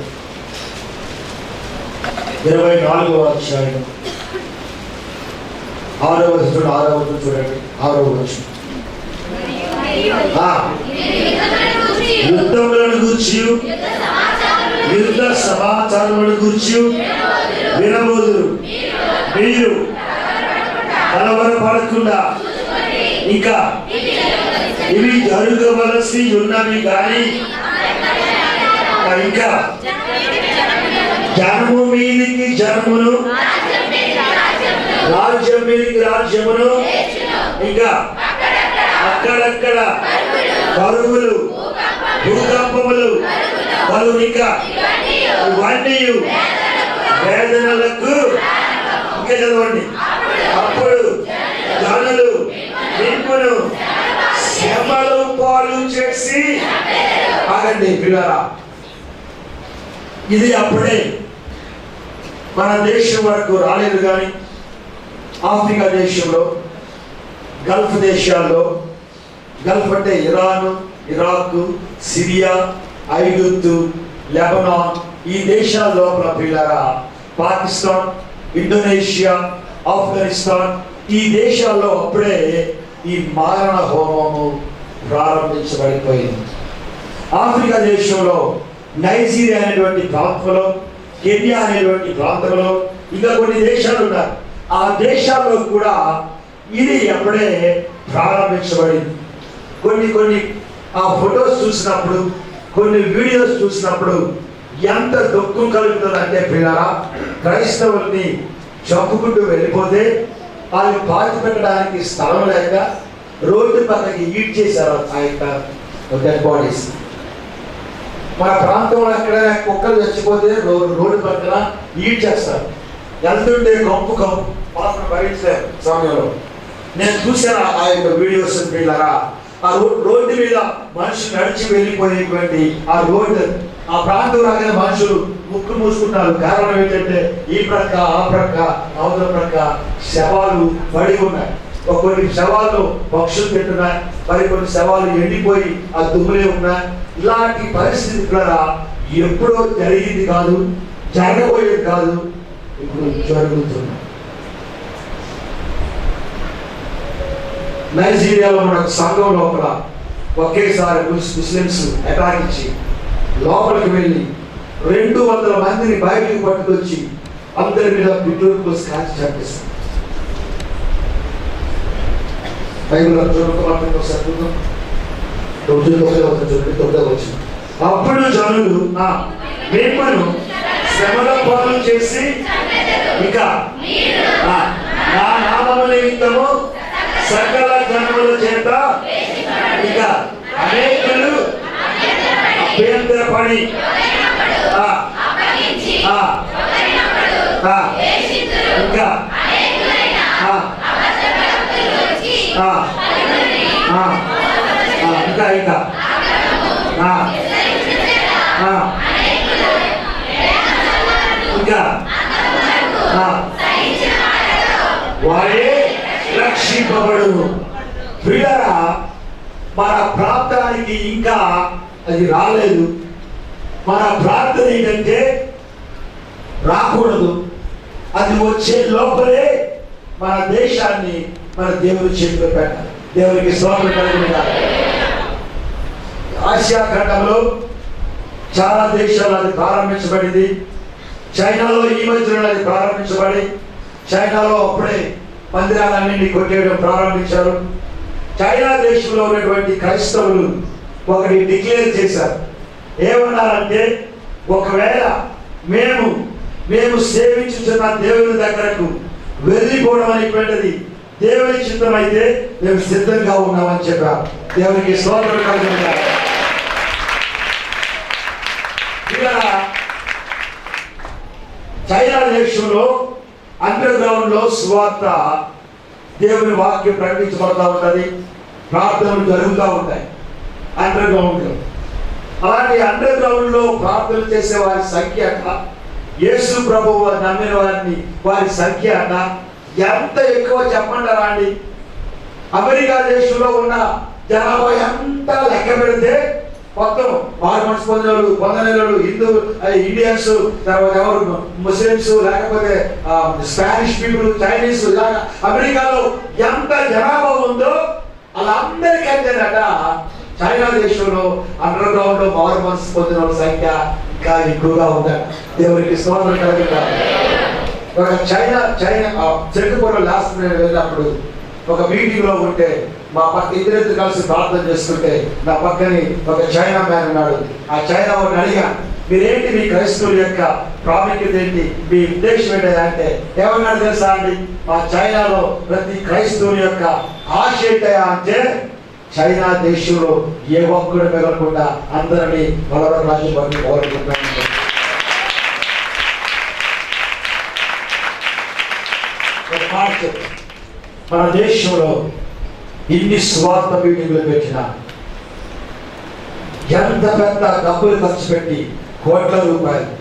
6వ వచనం చూడండి. 6వ వచనం. యుద్ధములను గూర్చి యుద్ధ సమాచారములను గూర్చి వినబోదురు. మీరు కలవరపడకుండా ఇంకా ఇవి జరగవలసి ఉన్నవి కానీ ఇంకా జనము మీదికి జనమును, రాజ్యం మీదికి రాజ్యమును, ఇంకా అక్కడక్కడ కరువులు, భూకంపములు కలుగు, ఇంకా ఇవన్నీ వేదనలకు. ఇంకా చదవండి. అప్పుడు జనులు మిమ్మును శ్రమలు పాలు చేసి. ఆగండి పిల్లరా, ఇది అప్పుడే మన దేశం వరకు రాలేదు కానీ ఆఫ్రికా దేశంలో, గల్ఫ్ దేశాల్లో, గల్ఫ్ అంటే ఇరాన్, ఇరాక్, సిరియా, ఐగుప్తు, లెబనాన్, ఈ దేశాల లోపల పిల్లరా, పాకిస్తాన్, ఇండోనేషియా, ఆఫ్ఘనిస్తాన్, ఈ దేశాల్లో అప్పుడే ఈ మారణ హోమము ప్రారంభించబడిపోయింది. ఆఫ్రికా దేశంలో నైజీరియా అనేటువంటి ప్రాంతంలో, కెన్యా అనేటువంటి ప్రాంతంలో, ఇంకా కొన్ని దేశాలు ఉన్నాయి. ఆ దేశాల్లో కూడా ఇది అప్పుడే ప్రారంభించబడింది. కొన్ని ఆ ఫొటోస్ చూసినప్పుడు, కొన్ని వీడియోస్ చూసినప్పుడు ఎంత దుఃఖం కలుగుతుందంటే పిల్లరా, క్రైస్తవుల్ని చంపుకుంటూ వెళ్ళిపోతే వాళ్ళని పాతి పెట్టడానికి స్థలం లేక రోడ్డు పక్కకి ఈడ్ చేశారు ఆ యొక్క డెడ్ బాడీస్. మన ప్రాంతంలో ఎక్కడైనా కుక్కలు చచ్చిపోతే రోడ్డు పక్కన ఈడ్ చేస్తారు. వెళ్తుంటే కంపు పాత్ర భరించలేరు సమయంలో. నేను చూశాను ఆ యొక్క వీడియోస్ పిల్లరా. ఆ రోడ్డు మీద మనుషులు నడిచి వెళ్ళిపోయేటువంటి ఆ రోడ్డు, ఆ ప్రాంతం రాగానే మనుషులు ముక్కు మూసుకుంటారు. కారణం ఏంటంటే ఈ ప్రక్క ఆ ప్రక్క అవతల ప్రక్క శవాలు పడి ఉన్నాయి. కొన్ని శవాలు పక్షులు తింటున్నాయి, కొన్ని శవాలు ఎండిపోయి ఆ దుమ్ములే ఉన్నాయి. ఇలాంటి పరిస్థితి ద్వారా ఎప్పుడో జరిగింది కాదు, జరగబోయేది కాదు, ఇప్పుడు జరుగుతుంది. నైజీరియాలో మన సంఘం లోపల ఒకేసారి ముస్లిమ్స్ అటాక్ ఇచ్చి లోపలికి వెళ్ళి 200 మందిని బయటకు పట్టుకొచ్చి అందరి మీద పెట్రోల్ పోసి కాల్చి చంపేస్తారు. బైబిల్ వచ్చింది. అప్పుడు జనులు మిమ్మను శ్రమల పాలు చేసి ఇక నా నామము నిమిత్తము సకల జనముల చేత ఇక అనేకులు అభ్యంతరపడి ఇంకా వారే రక్షింపబడును. ప్రియులారా, మన ప్రాంతానికి ఇంకా అది రాలేదు. మన ప్రార్థన ఏంటంటే రాకూడదు, అది వచ్చే లోపలే మన దేశాన్ని మన దేవుని చేతిలో పెట్టాలి. దేవునికి స్తోత్రం కలుగునుగాక. ఆసియా ఖండంలో చాలా దేశాలు అది ప్రారంభించబడింది. చైనాలో ఈ మధ్యలో అది ప్రారంభించబడి, చైనాలో అప్పుడే మందిరాలన్నింటినీ కొట్టేయడం ప్రారంభించారు. చైనా దేశంలో ఉన్నటువంటి క్రైస్తవులు ఒకటి డిక్లేర్ చేశారు. ఏమన్నారంటే, ఒకవేళ మేము సేవించుతున్న దేవుని దగ్గరకు వెళ్ళిపోవడం అనేటువంటిది దేవుని చిత్తం అయితే మేము సిద్ధంగా ఉన్నామని చెప్పారు. దేవునికి స్తోత్రం కలుగునుగాక. చైనా దేశంలో అండర్ గ్రౌండ్ లో సువార్త, దేవుని వాక్యం ప్రకటించబడతా ఉంటుంది, ప్రార్థనలు జరుగుతూ ఉంటాయి. అండర్ గ్రౌండ్లో. అలాంటి అండర్ గ్రౌండ్లో ప్రార్థన చేసే వారి సంఖ్య అట, యేసు ప్రభువు నమ్మిన వారి సంఖ్య అట ఎంత ఎక్కువ చెప్పంటారా అండి? అమెరికా దేశంలో ఉన్న జనాభా ఎంత లెక్క పెడితే మొత్తం మార్మన్స్ పొందనేలు హిందూ ఇండియన్స్, తర్వాత ఎవరు ముస్లిమ్స్, లేకపోతే స్పానిష్ పీపుల్, చైనీస్, ఇలాగా అమెరికాలో ఎంత జనాభా ఉందో అలా అందరికంటేనట చైనా దేశంలో అండర్ గ్రౌండ్ లో మార్మన్స్ పొందిన వాళ్ళ సంఖ్య ఇంకా ఎక్కువగా ఉందట. దేవునికి స్తోత్రం కలుగుతారు. ఒక చైనా చెట్టుపూర్లో లాస్ట్ నేను వెళ్ళినప్పుడు ఒక మీటింగ్ లో ఉంటే మా పక్క ఇద్దరు కలిసి ప్రార్థన చేసుకుంటే నా పక్కని ఒక చైనా మ్యాన్ ఉన్నాడు. ఆ చైనా వాడిని అడిగా, మీరేంటి మీ క్రైస్తవుల యొక్క ప్రాముఖ్యత ఏంటి, మీ ఉద్దేశం ఏంటి అంటే ఏమన్నాడు తెలుసా అండి? మా చైనాలో ప్రతి క్రైస్తవుని యొక్క ఆశ ఏంటయా అంటే చైనా దేశంలో ఏ ఒక్కడు మిగలకుండా అందరినీ బలవ రాజు బట్టి కోరుకుంటాను. మన దేశంలో ఇన్ని స్వార్థ మీటింగ్లు పెట్టినా, ఎంత పెద్ద డబ్బులు ఖర్చు పెట్టి కోట్ల రూపాయలు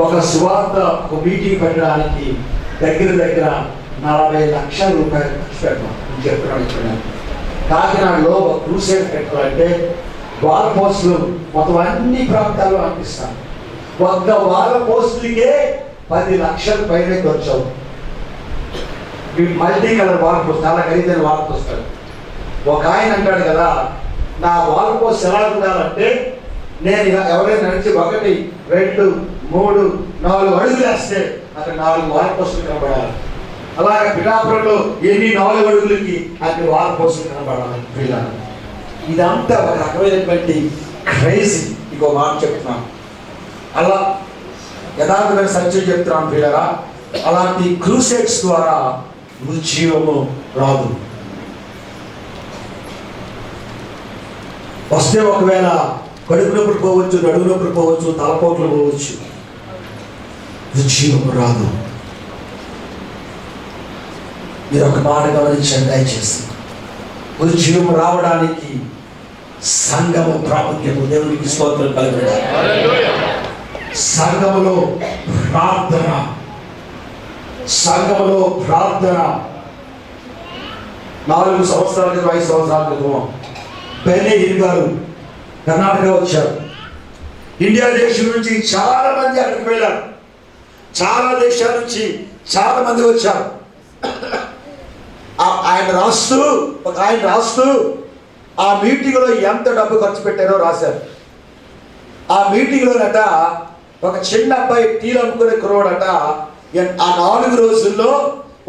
ఒక స్వార్థ ఒక మీటింగ్ పెట్టడానికి దగ్గర 40 లక్షల రూపాయలు ఖర్చు పెట్టాం. చెప్తున్నాను, కాకినాడలో ఒక క్రూసేడ్ పెట్టాలంటే వాల్ పోస్టులు మొత్తం అన్ని ప్రాంతాల్లో అనిపిస్తాను. ఒక్క వాల్ పోస్టులకే 10 లక్షల పైన ఖర్చు అవుతుంది. మల్టీ కలర్ వాల్ పోస్ట్, చాలా ఖరీదైన వాల్ పోస్టర్. ఒక ఆయన అంటాడు కదా, నా వాల్ పోస్ట్ ఎలా ఉండాలంటే నేను ఎవరైనా నడిచి 1, 2, 3, 4 అడుగులు వేస్తే అక్కడ 4 వాల్ పోస్టులు కనబడాలి. అలాగే పిఠాపురంలో ఎన్ని 4 అడుగులకి అన్ని వాల్ పోస్టులు కనబడాలి. ఇదంతా ఒక రకమైనటువంటి క్రేజీ. ఇంకో మాట చెప్తున్నాను, అలా యథార్థమైన సత్యం చెప్తున్నాను పిల్లరా. అలాంటి క్రూసేడ్స్ ద్వారా ఉజ్జీవము రాదు. వస్తే ఒకవేళ కడుపు నొప్పులు పోవచ్చు, నడుము నొప్పులు పోవచ్చు, తలపోట్లు పోవచ్చు, ఉజ్జీవము రాదు. మీరు ఒక మాట గమనించండి దయచేసి. ఉజ్జీవము రావడానికి సంఘము ప్రాముఖ్యము. దేవునికి స్తోత్రం కలుగుతుంది. సంఘములో ప్రార్థన 4 సంవత్సరాల క్రితం 5 సంవత్సరాల క్రితం బెన్నీ హిల్ గారు కర్ణాటక వచ్చారు. ఇండియా దేశం నుంచి చాలా మంది అక్కడికి వెళ్ళారు. చాలా దేశాల నుంచి చాలా మంది వచ్చారు. ఆయన రాస్తూ ఆ మీటింగ్లో ఎంత డబ్బు ఖర్చు పెట్టారో రాశారు. ఆ మీటింగ్లోనట ఒక చిన్న అబ్బాయి టీలు అమ్ముకునే కురవాడట. ఆ 4 రోజుల్లో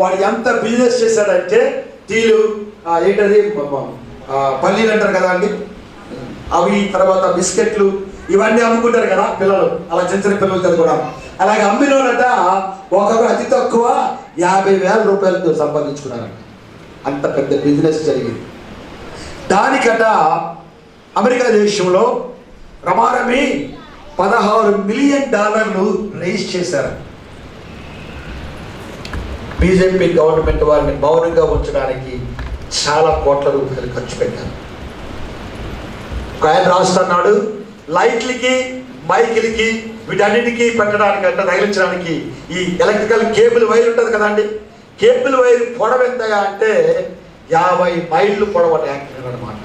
వాడు ఎంత బిజినెస్ చేశాడంటే, టీలు ఏంటది పల్లీలు అంటారు కదా అండి, అవి, తర్వాత బిస్కెట్లు, ఇవన్నీ అమ్ముకుంటారు కదా పిల్లలు, అలా చిన్న పిల్లలు కూడా. అలాగే అమ్మినోనట ఒకరు అతి తక్కువ 50,000 రూపాయలతో సంపాదించుకున్నారట. అంత పెద్ద బిజినెస్ జరిగింది. దానికట అమెరికా దేశంలో రమారమి $16 మిలియన్ రైజ్ చేశారు. బీజేపీ గవర్నమెంట్ వారిని మౌనంగా ఉంచడానికి చాలా కోట్ల రూపాయలు ఖర్చు పెట్టారు. ఆయన రాస్తున్నాడు, లైట్లకి, మైకిలకి, వీటన్నిటికీ పెట్టడానికి అంటే తగిలించడానికి ఈ ఎలక్ట్రికల్ కేబుల్ వైర్ ఉంటుంది కదండి, కేబుల్ వైర్ పొడవు ఎంతగా అంటే 50 మైళ్ళు పొడవు యాక్టర్ అనమాట.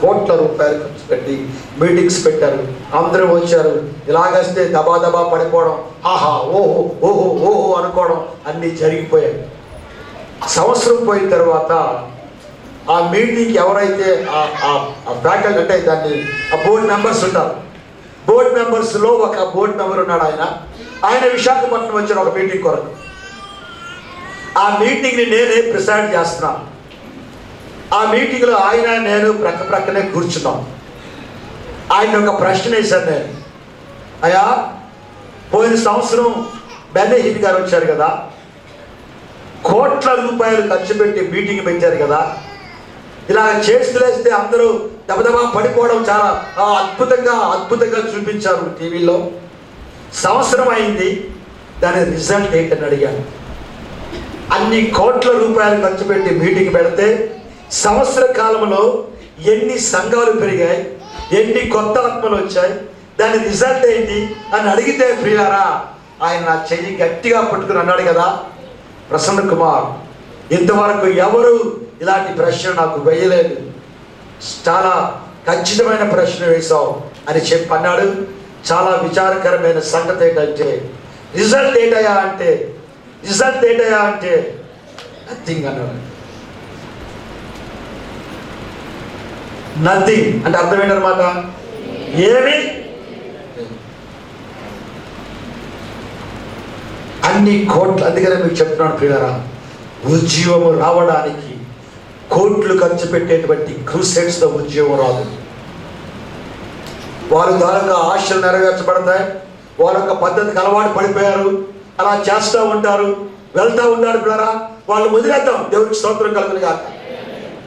కోట్ల రూపాయలు ఖర్చు పెట్టి మీటింగ్స్ పెట్టారు. అందరూ వచ్చారు. ఇలాగేస్తే దబా పడిపోవడం, ఆహా ఓహో అనుకోవడం అన్నీ జరిగిపోయాయి. సంవత్సరం పోయిన తర్వాత ఆ మీటింగ్కి ఎవరైతే ఫ్యాకల్టీ అంటే దాన్ని ఆ బోర్డు మెంబర్స్ ఉంటారు. బోర్డు మెంబర్స్లో ఒక బోర్డు మెంబర్ ఉన్నాడు. ఆయన విశాఖపట్నం వచ్చిన ఒక మీటింగ్ కొరకు. ఆ మీటింగ్ని నేనే ప్రిసైడ్ చేస్తున్నాను. ఆ మీటింగ్లో నేను ప్రక్కనే కూర్చున్నాం. ఆయన ఒక ప్రశ్న వేశాను నేను, అయ్యా పోయిన సంవత్సరం బెన్నీ హిల్ గారు వచ్చారు కదా, కోట్ల రూపాయలు ఖర్చు పెట్టి మీటింగ్ పెట్టారు కదా, ఇలా చేస్తే అందరూ దబదబా పడిపోవడం చాలా అద్భుతంగా చూపించారు టీవీలో. సంవత్సరం అయింది, దాని రిజల్ట్ ఏంటని అడిగాను. అన్ని కోట్ల రూపాయలు ఖర్చు పెట్టి మీటింగ్ పెడితే సంవత్సర కాలంలో ఎన్ని సంఘాలు పెరిగాయి, ఎన్ని కొత్త ఆత్మలు వచ్చాయి, దాని రిజల్ట్ ఏంటి అని అడిగితే ప్రియారా, ఆయన నా చెయ్యి గట్టిగా పట్టుకుని అన్నాడు కదా, ప్రసన్న కుమార్, ఇంతవరకు ఎవరు ఇలాంటి ప్రశ్న నాకు వేయలేదు, చాలా ఖచ్చితమైన ప్రశ్న వేశావు అని చెప్పి అన్నాడు. చాలా విచారకరమైన సంగతి ఏంటంటే రిజల్ట్ ఏంటయ్యా అంటే నథింగ్ అన్నాడు. నథింగ్ అంటే అర్థం ఏంటన్నమాట, ఏమి. అన్ని కోట్లు, అందుకనే మీకు చెప్తున్నాను ప్రియులారా, ఉద్యోగం రావడానికి కోట్లు ఖర్చు పెట్టేటువంటి క్రూసైడ్స్తో ఉద్యోగం రాదు. వారి ద్వారా ఆశలు నెరవేర్చబడతాయి. వారి యొక్క పద్ధతికి అలవాటు పడిపోయారు, అలా చేస్తూ ఉంటారు, వెళ్తూ ఉంటారు పిల్లరా. వాళ్ళు వదిలేద్దాం, దేవుడికి స్తోత్రం కలుగును గాక,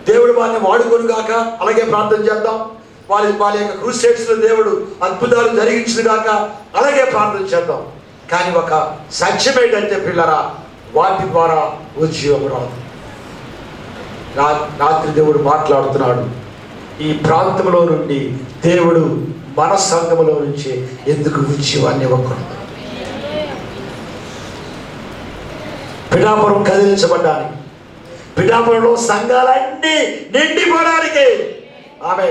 దేవుడు వాళ్ళని వాడుకొని గాక. అలాగే ప్రార్థన చేద్దాం, వాళ్ళ యొక్క క్రూసైడ్స్లో దేవుడు అద్భుతాలు జరిగించిన గాక, అలాగే ప్రార్థన చేద్దాం. కానీ ఒక సత్యం ఏంటంటే పిల్లరా, వాటి ద్వారా ఉద్యోగం రాదు. రాత్రి దేవుడు మాట్లాడుతున్నాడు, ఈ ప్రాంతంలో నుండి దేవుడు మన సంఘములో నుంచి ఎందుకు ఉద్యోగాన్ని ఇవ్వకూడదు. పిఠాపురం కదిలించబడ్డానికి, పిఠాపురంలో సంఘాలన్నీ నిండిపోవడానికి ఆమె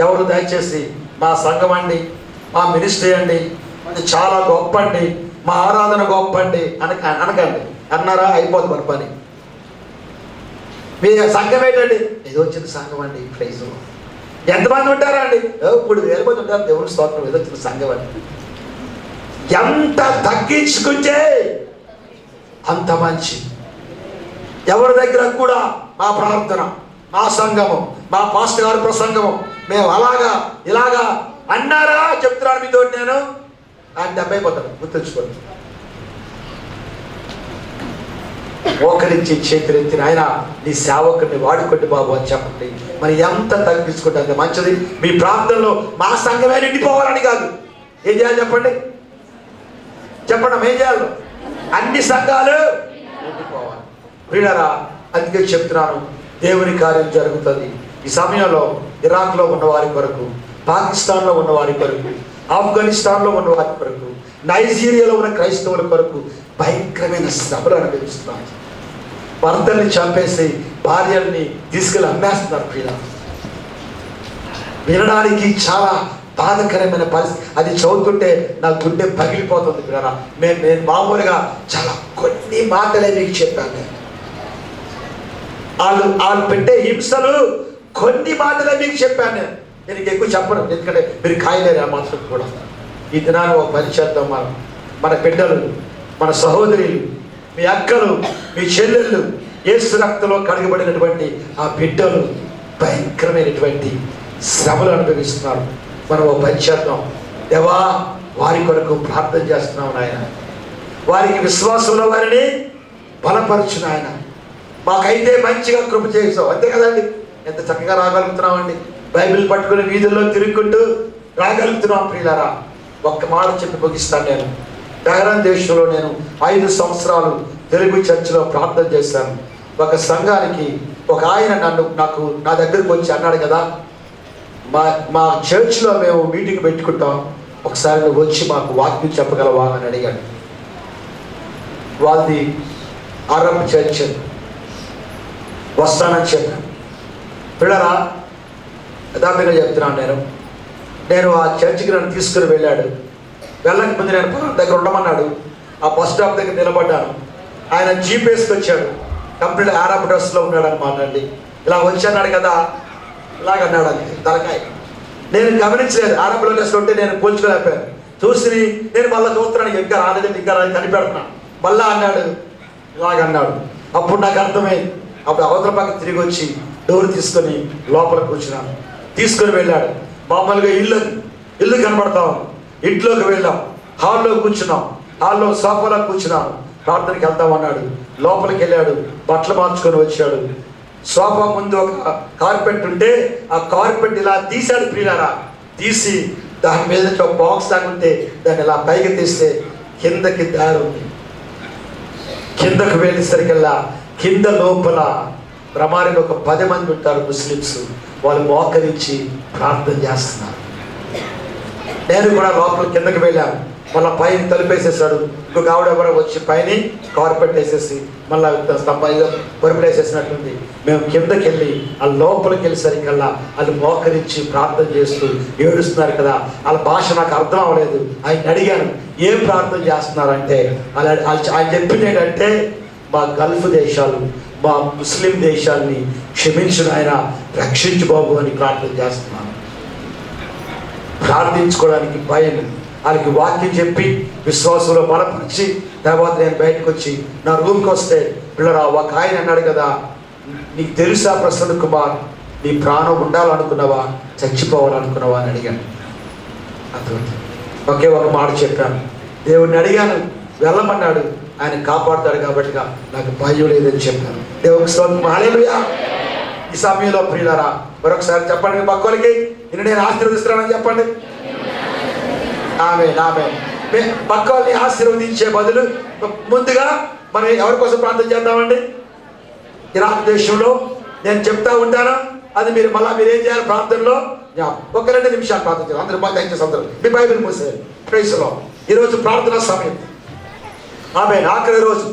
ఎవరు దయచేసి మా సంఘం అండి, మా మినిస్ట్రీ అండి, అది చాలా గొప్ప అండి, మా ఆరాధన గొప్ప అండి అనకండి. అన్నారా అయిపోదు మన పని. మీ సంఘం ఏంటండి, ఏదో వచ్చిన సంఘం అండి, ప్రైజ్. ఎంతమంది ఉంటారా అండి, 3,000 మంది ఉంటారు, దేవుని స్తోత్రం, ఏదో వచ్చిన సంఘం అండి. ఎంత తగ్గించుకుంటే అంత మంచి. ఎవరి దగ్గర కూడా మా ప్రార్థన, మా సంఘము, మా పాస్టర్ గారి ప్రసంగము, మేము అలాగా ఇలాగా అన్నారా చెప్తున్నాను మీతో నేను, ఆయన దెబ్బైపోతాను, గుర్తుంచుకోండి. మోకరించి చేతులెత్తిన ఆయన, నీ సేవకుడిని వాడుకోండి బాబు అని చెప్పండి. మరి ఎంత తగ్గించుకుంటే అంత మంచిది. మీ ప్రాంతంలో మా సంఘమే నిండిపోవాలని కాదు, ఏం చేయాలి చెప్పండి, ఏం చేయాలి, అన్ని సంఘాలు నిండిపోవాలి. వీళ్ళరా, అందుకే చెప్తున్నాను, దేవుని కార్యం జరుగుతుంది. ఈ సమయంలో ఇరాక్లో ఉన్న వారి కొరకు, పాకిస్తాన్లో ఉన్న వారి కొరకు, ఆఫ్ఘనిస్తాన్లో ఉన్న వారి కొరకు, నైజీరియాలో ఉన్న క్రైస్తవుల కొరకు భయంకరమైన శ్రమలు అనుభవిస్తున్నారు. భర్తల్ని చంపేసి భార్యల్ని తీసుకెళ్ళి అమ్మేస్తున్నారు. వినడానికి చాలా బాధకరమైన పరిస్థితి. అది చదువుతుంటే నా గుండె పగిలిపోతుంది పిల్లరా. నేను మామూలుగా చాలా కొన్ని మాటలే మీకు చెప్పాను. వాళ్ళు పెట్టే హింసలు కొన్ని మాటలే మీకు చెప్పాను. నేను ఎక్కువ చెప్పను, ఎందుకంటే మీరు కాయలేరు ఆ మాత్రం కూడా. ఈ దినాన్ని ఒక పని చేద్దాం. మన బిడ్డలు, మన సహోదరులు, మీ అక్కలు, మీ చెల్లెళ్ళు, యేసు రక్తంలో కడగబడినటువంటి ఆ బిడ్డలు భయంకరమైనటువంటి శ్రమలు అనుభవిస్తున్నారు. మనం ఒక పని చేద్దాం. దేవా, వారి కొరకు ప్రార్థన చేస్తున్నాం నాయన, వారికి విశ్వాసంలో వారిని బలపరచు నాయన. మాకైతే మంచిగా కృప చేసావు, అంతే కదండి. ఎంత చక్కగా రాగలుగుతున్నామండి, బైబిల్ పట్టుకుని వీధుల్లో తిరుగుకుంటూ రాగలుగుతున్నాం. ప్రియులారా, ఒక్క మాట చెప్పి ముగిస్తాను. నేను బహ్రెయిన్ దేశంలో నేను 5 సంవత్సరాలు తెలుగు చర్చిలో ప్రార్థన చేశాను. ఒక సంఘానికి ఒక ఆయన నా దగ్గరకు వచ్చి అన్నాడు కదా, మా చర్చ్లో మేము మీటింగ్ పెట్టుకుంటాం, ఒకసారి నువ్వు వచ్చి మాకు వాక్యం చెప్పగలవా అని అడిగాడు. వాళ్ళది అరబ్ చర్చ్, వస్తానని చెప్పాను. పిల్లరా, యథార్థంగా చెప్తున్నాను. నేను ఆ చర్చికి నన్ను తీసుకుని వెళ్ళాడు. వెళ్ళకపోతే నేను పొలం దగ్గర ఉండమన్నాడు. ఆ బస్ స్టాప్ దగ్గర నిలబడ్డాను. ఆయన జీప్ వేసుకొచ్చాడు, కంప్లీట్ అరబ్ డ్రెస్లో ఉన్నాడు అనమాట అండి. ఇలా వచ్చాడు కదా, ఇలాగన్నాడు అది తలకాయ. నేను గమనించలేదు, అరబ్లో డ్రెస్ ఉంటే నేను పోల్చుకోలేకపోయాను. చూసి నేను మళ్ళీ చూస్తున్నాను, ఇంకా రాలేదండి, ఇంకా రాలేదు, కనిపెడుతున్నాను. మళ్ళా అన్నాడు, ఇలాగన్నాడు. అప్పుడు నాకు అర్థమైంది. అప్పుడు అవతల పక్క తిరిగి వచ్చి డోర్ తీసుకొని లోపల కూర్చున్నాను. తీసుకొని వెళ్ళాడు. మామూలుగా ఇల్లు కనబడతాం. ఇంట్లోకి వెళ్ళాం, హాల్లో కూర్చున్నాం, హాల్లో సోఫాలో కూర్చున్నాం. ప్రార్థనకి వెళ్తామన్నాడు. లోపలికి వెళ్ళాడు, బట్టలు మార్చుకొని వచ్చాడు. సోఫా ముందు ఒక కార్పెట్ ఉంటే ఆ కార్పెట్ ఇలా తీశాడు. ప్రియులారా, తీసి దాని మీద ఒక బాక్స్ తాగుంటే దాన్ని ఇలా పైకి తీస్తే కిందకి దారి ఉంది. కిందకు వెళ్ళేసరికల్లా కింద లోపల ప్రమాణం ఒక 10 మంది ఉంటారు ముస్లిమ్స్, వాళ్ళు మోకరించి ప్రార్థన చేస్తున్నారు. నేను కూడా లోపల కిందకి వెళ్ళాను. మళ్ళీ పైన తలుపేసేసాడు. ఇంకొక ఆవిడ ఎవరో వచ్చి పైన కార్పెట్ వేసేసి మళ్ళీ స్తంభాయిగా పొరుపులేసేసినట్టుంది. మేము కిందకి వెళ్ళి ఆ లోపలికి వెళ్ళేసరికల్లా వాళ్ళు మోకరించి ప్రార్థన చేస్తూ ఏడుస్తున్నారు కదా. వాళ్ళ భాష నాకు అర్థం అవ్వలేదు. ఆయన అడిగాను, ఏం ప్రార్థన చేస్తున్నారంటే ఆయన చెప్పింది ఏంటంటే, మా గల్ఫ్ దేశాలు, మా ముస్లిం దేశాన్ని క్షమించిన ఆయన, రక్షించు బాబు అని ప్రార్థన చేస్తున్నాను. ప్రార్థించుకోవడానికి భయం. వాళ్ళకి వాక్యం చెప్పి విశ్వాసంలో బలపరిచి తర్వాత నేను బయటకు వచ్చి నా రూమ్కి వస్తే, పిల్లరా ఒక ఆయన అన్నాడు కదా, నీకు తెలుసా ప్రసన్న కుమార్, నీ ప్రాణం ఉండాలనుకున్నావా చచ్చిపోవాలనుకున్నావా అని అడిగాను. అర్థమైంది. ఒకే ఒక మాట చెప్పాను, దేవుడిని అడిగాను, వెళ్ళమన్నాడు, ఆయన కాపాడుతాడు కాబట్టి నాకు భయం లేదని చెప్పాను. దేవునికి స్తోత్రం, హల్లెలూయా. ఈ సమయంలో ప్రియులారా మరొకసారి చెప్పండి, పక్కోలకి నిన్ను నేను ఆశీర్వదిస్తున్నానని చెప్పండి. ఆమేన్, ఆమేన్. పక్కోల్ని ఆశీర్వదించే బదులు ముందుగా మనం ఎవరి కోసం ప్రార్థన చేద్దామండి? ఇరాక్ దేశంలో నేను చెప్తా ఉంటాను, అది మీరు ఏం చేయాలి ప్రార్థనలో? ఒక 2 నిమిషాలు ప్రార్థన చేయాలి. అందరూ బాగా దయచేసి అందరూ మీ బైబిల్ మూసేయాలి. ప్రైజ్లో ఈరోజు ప్రార్థనా సమయం. ఆమేన్. ఆఖరి రోజు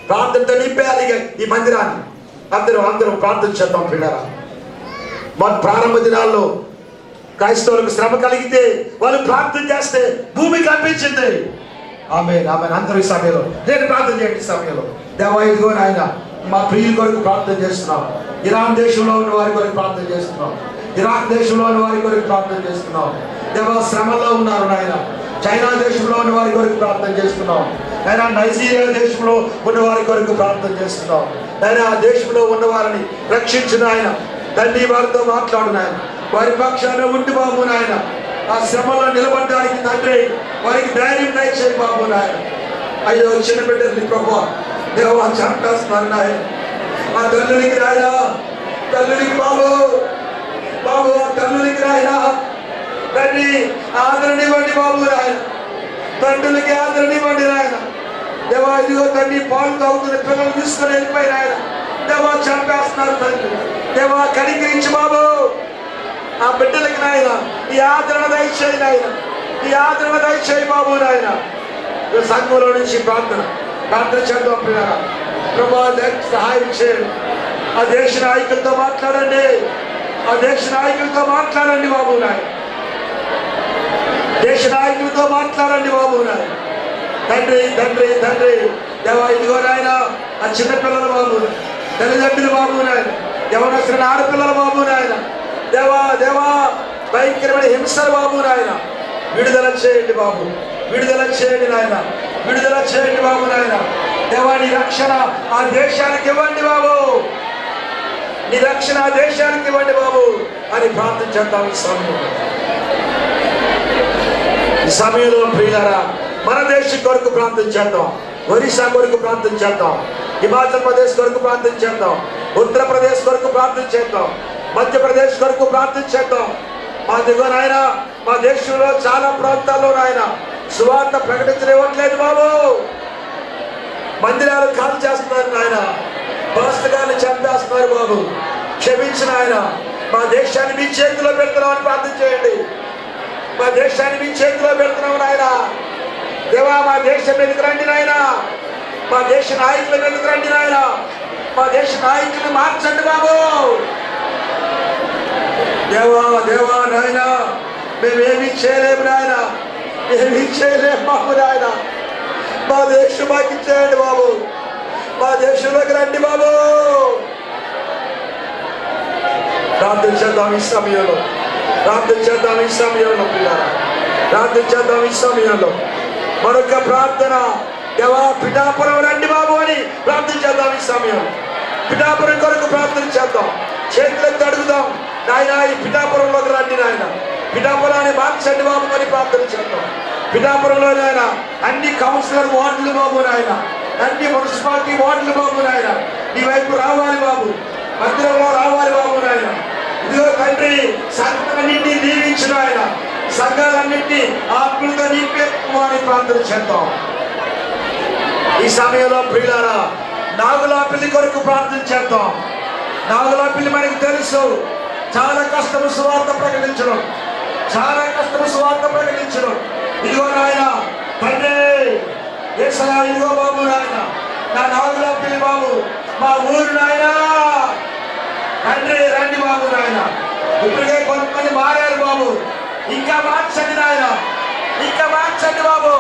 ప్రార్థనతో నింపేయాలి ఈ మందిరాన్ని. అందరూ ప్రార్థన చేద్దాం పిల్లరా. మన ప్రారంభ దినాల్లో క్రైస్తవులకు శ్రమ కలిగితే వాళ్ళు ప్రార్థన చేస్తే భూమి కంపించింది. ఆమేన్, ఆమేన్. అందరూ ఈ సమయంలో నేను ప్రార్థన చేయండి. ఈ సమయంలో దేవా ఇదిగో నాయన మా ప్రియుల కొరకు ప్రార్థన చేస్తున్నాం. ఇరాన్ దేశంలో ఉన్న వారి కొరకు ప్రార్థన చేస్తున్నాం. ఇరాక్ దేశంలో ఉన్న వారి కొరకు ప్రార్థన చేస్తున్నాం. దేవా శ్రమలో ఉన్నారు నాయన. చైనా దేశంలో ఉన్న వారి కొరకు ప్రార్థన చేస్తున్నాం. అయినా నైజీరియా దేశంలో ఉన్న వారి కొరకు ప్రార్థన చేస్తున్నాం. అయినా ఆ దేశంలో ఉన్న వారిని రక్షించిన ఆయన తండ్రి, వారితో మాట్లాడు నాయన, వారి పక్షాన ఉండి బాబు నాయన. ఆ శ్రమలో నిలబడడానికి తండ్రి వారికి ధైర్యం దయచేయి బాబు నాయన. అయ్యో చిన్న బిడ్డల్ని ప్రభా దేవా చంపేస్తున్నారు నాయన. ఆ తల్లునికి రాయన, తల్లునికి బాబు బాబు ఆ తల్లునికి రాయన తండ్రి ఆదరణివ్వండి బాబు నాయన. తండ్రులకి ఆదరణివ్వండి నాయన. దేవా ఇదిగో తండ్రి పాలు తాగుతున్న పిల్లలు తీసుకొని వెళ్ళిపోయి ఆయన దేవా చంపేస్తున్నారు తండ్రి. దేవా కనికరించి బాబు ఆ బిడ్డలకి నాయన ఈ ఆదరణ దయచేయి నాయన, ఈ ఆదరణ దయచేయి బాబు నాయన. సంఘంలో నుంచి ప్రార్థన చేద్దాం పిల్లరా. ప్రభా సహాయం చేయండి. ఆ దేశ నాయకులతో మాట్లాడండి, ఆ దేశ నాయకులతో మాట్లాడండి బాబు నాయన. దేశ నాయకులతో మాట్లాడండి బాబు నాయన. తండ్రి తండ్రి తండ్రి దేవా ఇదిగో నాయన ఆ చిన్నపిల్లల బాబు, తల్లిదండ్రుల బాబు నాయన, యవనస్తున్న ఆడపిల్లల బాబు నాయన. దేవా దేవా భయంకరమైన హింసల బాబు నాయన విడుదల చేయండి బాబు, విడుదల చేయండి నాయన, విడుదల చేయండి బాబు నాయన. దేవా నీ రక్షణ ఆ దేశానికి ఇవ్వండి బాబు, నీ రక్షణ ఆ దేశానికి ఇవ్వండి బాబు అని ప్రార్థన చేద్దాం. ఈ సమయంలో ప్రియులారా మన దేశం కొరకు ప్రార్థన చేద్దాం, ఒరిస్సా కొరకు ప్రార్థన చేద్దాం, హిమాచల్ ప్రదేశ్ కొరకు ప్రార్థన చేద్దాం, ఉత్తరప్రదేశ్ కొరకు ప్రార్థన చేద్దాం, మధ్యప్రదేశ్ కొరకు ప్రార్థన చేద్దాం. మా దిగువ నాయన మా దేశంలో చాలా ప్రాంతాల్లో నాయన సువార్త ప్రకటించనివ్వట్లేదు బాబు. మందిరాలు కాల్ చేస్తున్నారు నాయన, పాస్టర్లను చంపేస్తున్నారు బాబు. క్షమించిన ఆయన మా దేశాన్ని మీ చేతిలో పెడుతున్నామని ప్రార్థన చేయండి. మా దేశాన్ని మీ చేతిలో పెడుతున్నాము నాయన. దేవా మా దేశం మీదకి రండి నాయన, మా దేశ నాయకుల మీదకి రండి నాయన, మా దేశ నాయకులు మార్చండి బాబు. దేవా దేవా నాయన మేమేమీ చేయలేము నాయన, ఏమీ చేయలేము బాబు నాయన. మా దేశం మాకు ఇచ్చేయండి బాబు, మా దేశంలోకి రండి బాబు. ప్రార్థన చేద్దాం ఈ సమయంలో, ప్రార్థన చేద్దాం ఈ సమయంలో పిల్లలు, ప్రార్థన చేద్దాం ఈ సమయంలో. మరొక ప్రార్థన, దేవా పిఠాపురం రండి బాబు అని ప్రార్థన చేద్దాం ఈ సమయంలో. పిఠాపురం కొరకు ప్రార్థన చేద్దాం, చేతులెత్తి అడుగుదాం నాయన ఈ పిఠాపురంలోకి రండి నాయన, పిఠాపురాన్ని మార్చండి బాబు అని ప్రార్థన చేద్దాం. పిఠాపురంలో నాయన అన్ని కౌన్సిలర్ వార్డులు బాబు నాయన, అన్ని మున్సిపాలిటీ వార్డులు బాబు నాయన నీ వైపు రావాలి బాబు, మందిరంలో రావాలి బాబు నాయన. ఇదిగో తండ్రి సంఘాలన్నింటినీ దీవించిన ఆయన, సంఘాలన్నింటినీ ఆత్మలతో నింపేమని ప్రార్థన చేద్దాం. ఈ సమయంలో ప్రియులారా నాగుల పెళ్లి కొరకు ప్రార్థన చేద్దాం. నాగులపల్లి మనకి తెలుసు, చాలా కష్టము సువార్త ప్రకటించడం, చాలా కష్టము సువార్త ప్రకటించడం. ఇదిగో నాయన తండ్రి యేసయ్యా, ఇదిగో బాబు నాయన, నా నాగులపల్లి బాబు, మా ఊరు నాయన తండ్రి, రండి బాబు నాయన. ఇప్పటికే కొంతమంది మారారు బాబు, ఇంకా మార్చండి నాయన, ఇంకా మార్చండి బాబు,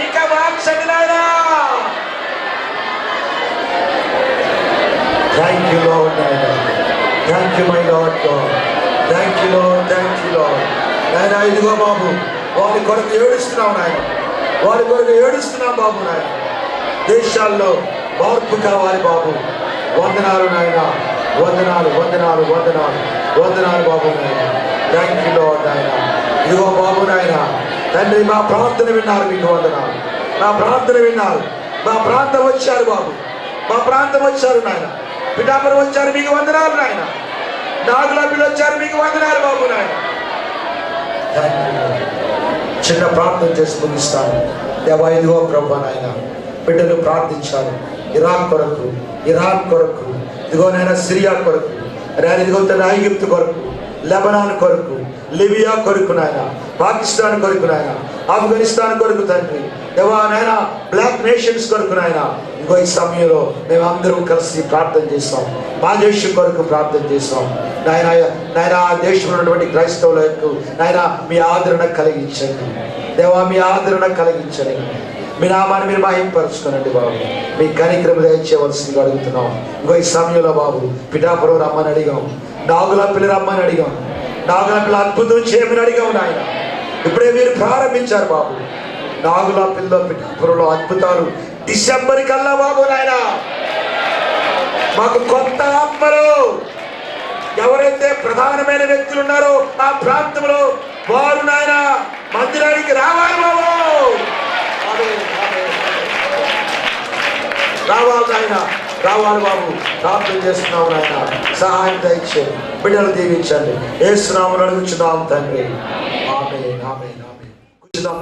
ఇంకా మార్చండి నాయన. థ్యాంక్ యూ లార్డ్ నాయన, thank you my lord God, thank you lord, thank you lord నాయన. ఇదిగో బాబు, వారి కొరకు ఏడుస్తున్నాం నాయన, వారి కొరకు ఏడుస్తున్నాం బాబు నాయన. దేశాల్లో మార్పు కావాలి బాబు. వందనాలు నాయన, వందనాలు వందనాలు వందనాలు వందనాలు బాబు నాయన. థ్యాంక్ యూ లార్డ్ నాయన. ఇదిగో బాబు నాయన తండ్రి, మా ప్రార్థన విన్నారు, మీకు వందనాలు. మా ప్రార్థన విన్నారు, మా ప్రాంతం వచ్చారు బాబు, మా ప్రాంతం వచ్చారు నాయన. పిఠాపురం వచ్చారు, మీకు వందనాలు నాయన. నాగులపల్లి వచ్చారు, మీకు వందనాలు బాబు నాయన. చిన్న ప్రార్థన చేసి ముగిస్తాను. దేవా, ఇదిగో ప్రభు నాయన, బిడ్డలు ప్రార్థించారు ఇరాన్ కొరకు, ఇరాన్ కొరకు, ఇదిగో నాయన సిరియా కొరకు, నేను ఇదిగో తన ఐగుప్తు కొరకు, లెబనాన్ కొరకు, లిబియా కొరకు నాయన, పాకిస్తాన్ కొరకు నాయన, ఆఫ్ఘనిస్తాన్ కొరకు తండ్రి. దేవా నాయన, బ్లాక్ నేషన్స్ కొరకు నాయన, ఇంకో ఈ సమయంలో మేము అందరం కలిసి ప్రార్థన చేస్తాం. మా దేశం కొరకు ప్రార్థన చేస్తాం నాయన. నాయన, ఆ దేశంలో ఉన్నటువంటి క్రైస్తవులకు నాయన మీ ఆదరణ కలిగించండి దేవా, మీ ఆదరణ కలిగించండి. మీ నామాన్ని మీరు మహింపరుచుకోనండి బాబు. మీ కనికరం దయచేయవలసిందిగా అడుగుతున్నాం. ఇంకో ఈ సమయంలో బాబు పిఠాపురం రమ్మని అడిగాం, నాగులపల్లి రమ్మని అడిగాం, నాగులపల్లి అద్భుతం చేయమని అడిగాం నాయన. ఇప్పుడే మీరు ప్రారంభించారు బాబు. నాగులపల్లిలో, పిఠాపురంలో అద్భుతాలు డిసెంబర్ కల్లా బాబు నాయన. మాకు కొత్త ఆత్మలు, ఎవరైతే ప్రధానమైన వ్యక్తులు ఉన్నారో ఆ ప్రాంతంలో వారు నాయన మందిరానికి రావాలి బాబు, రావాలి నాయన, రావాలి బాబు. ప్రార్థన చేస్తున్నాము నాయన, సహాయం దయచేయండి, బిడ్డలు దీవించండి. యేసు నామములో అడుగుచున్నాము తండ్రి, ఆమేన్, ఆమేన్, ఆమేన్. కూర్చున్నాం.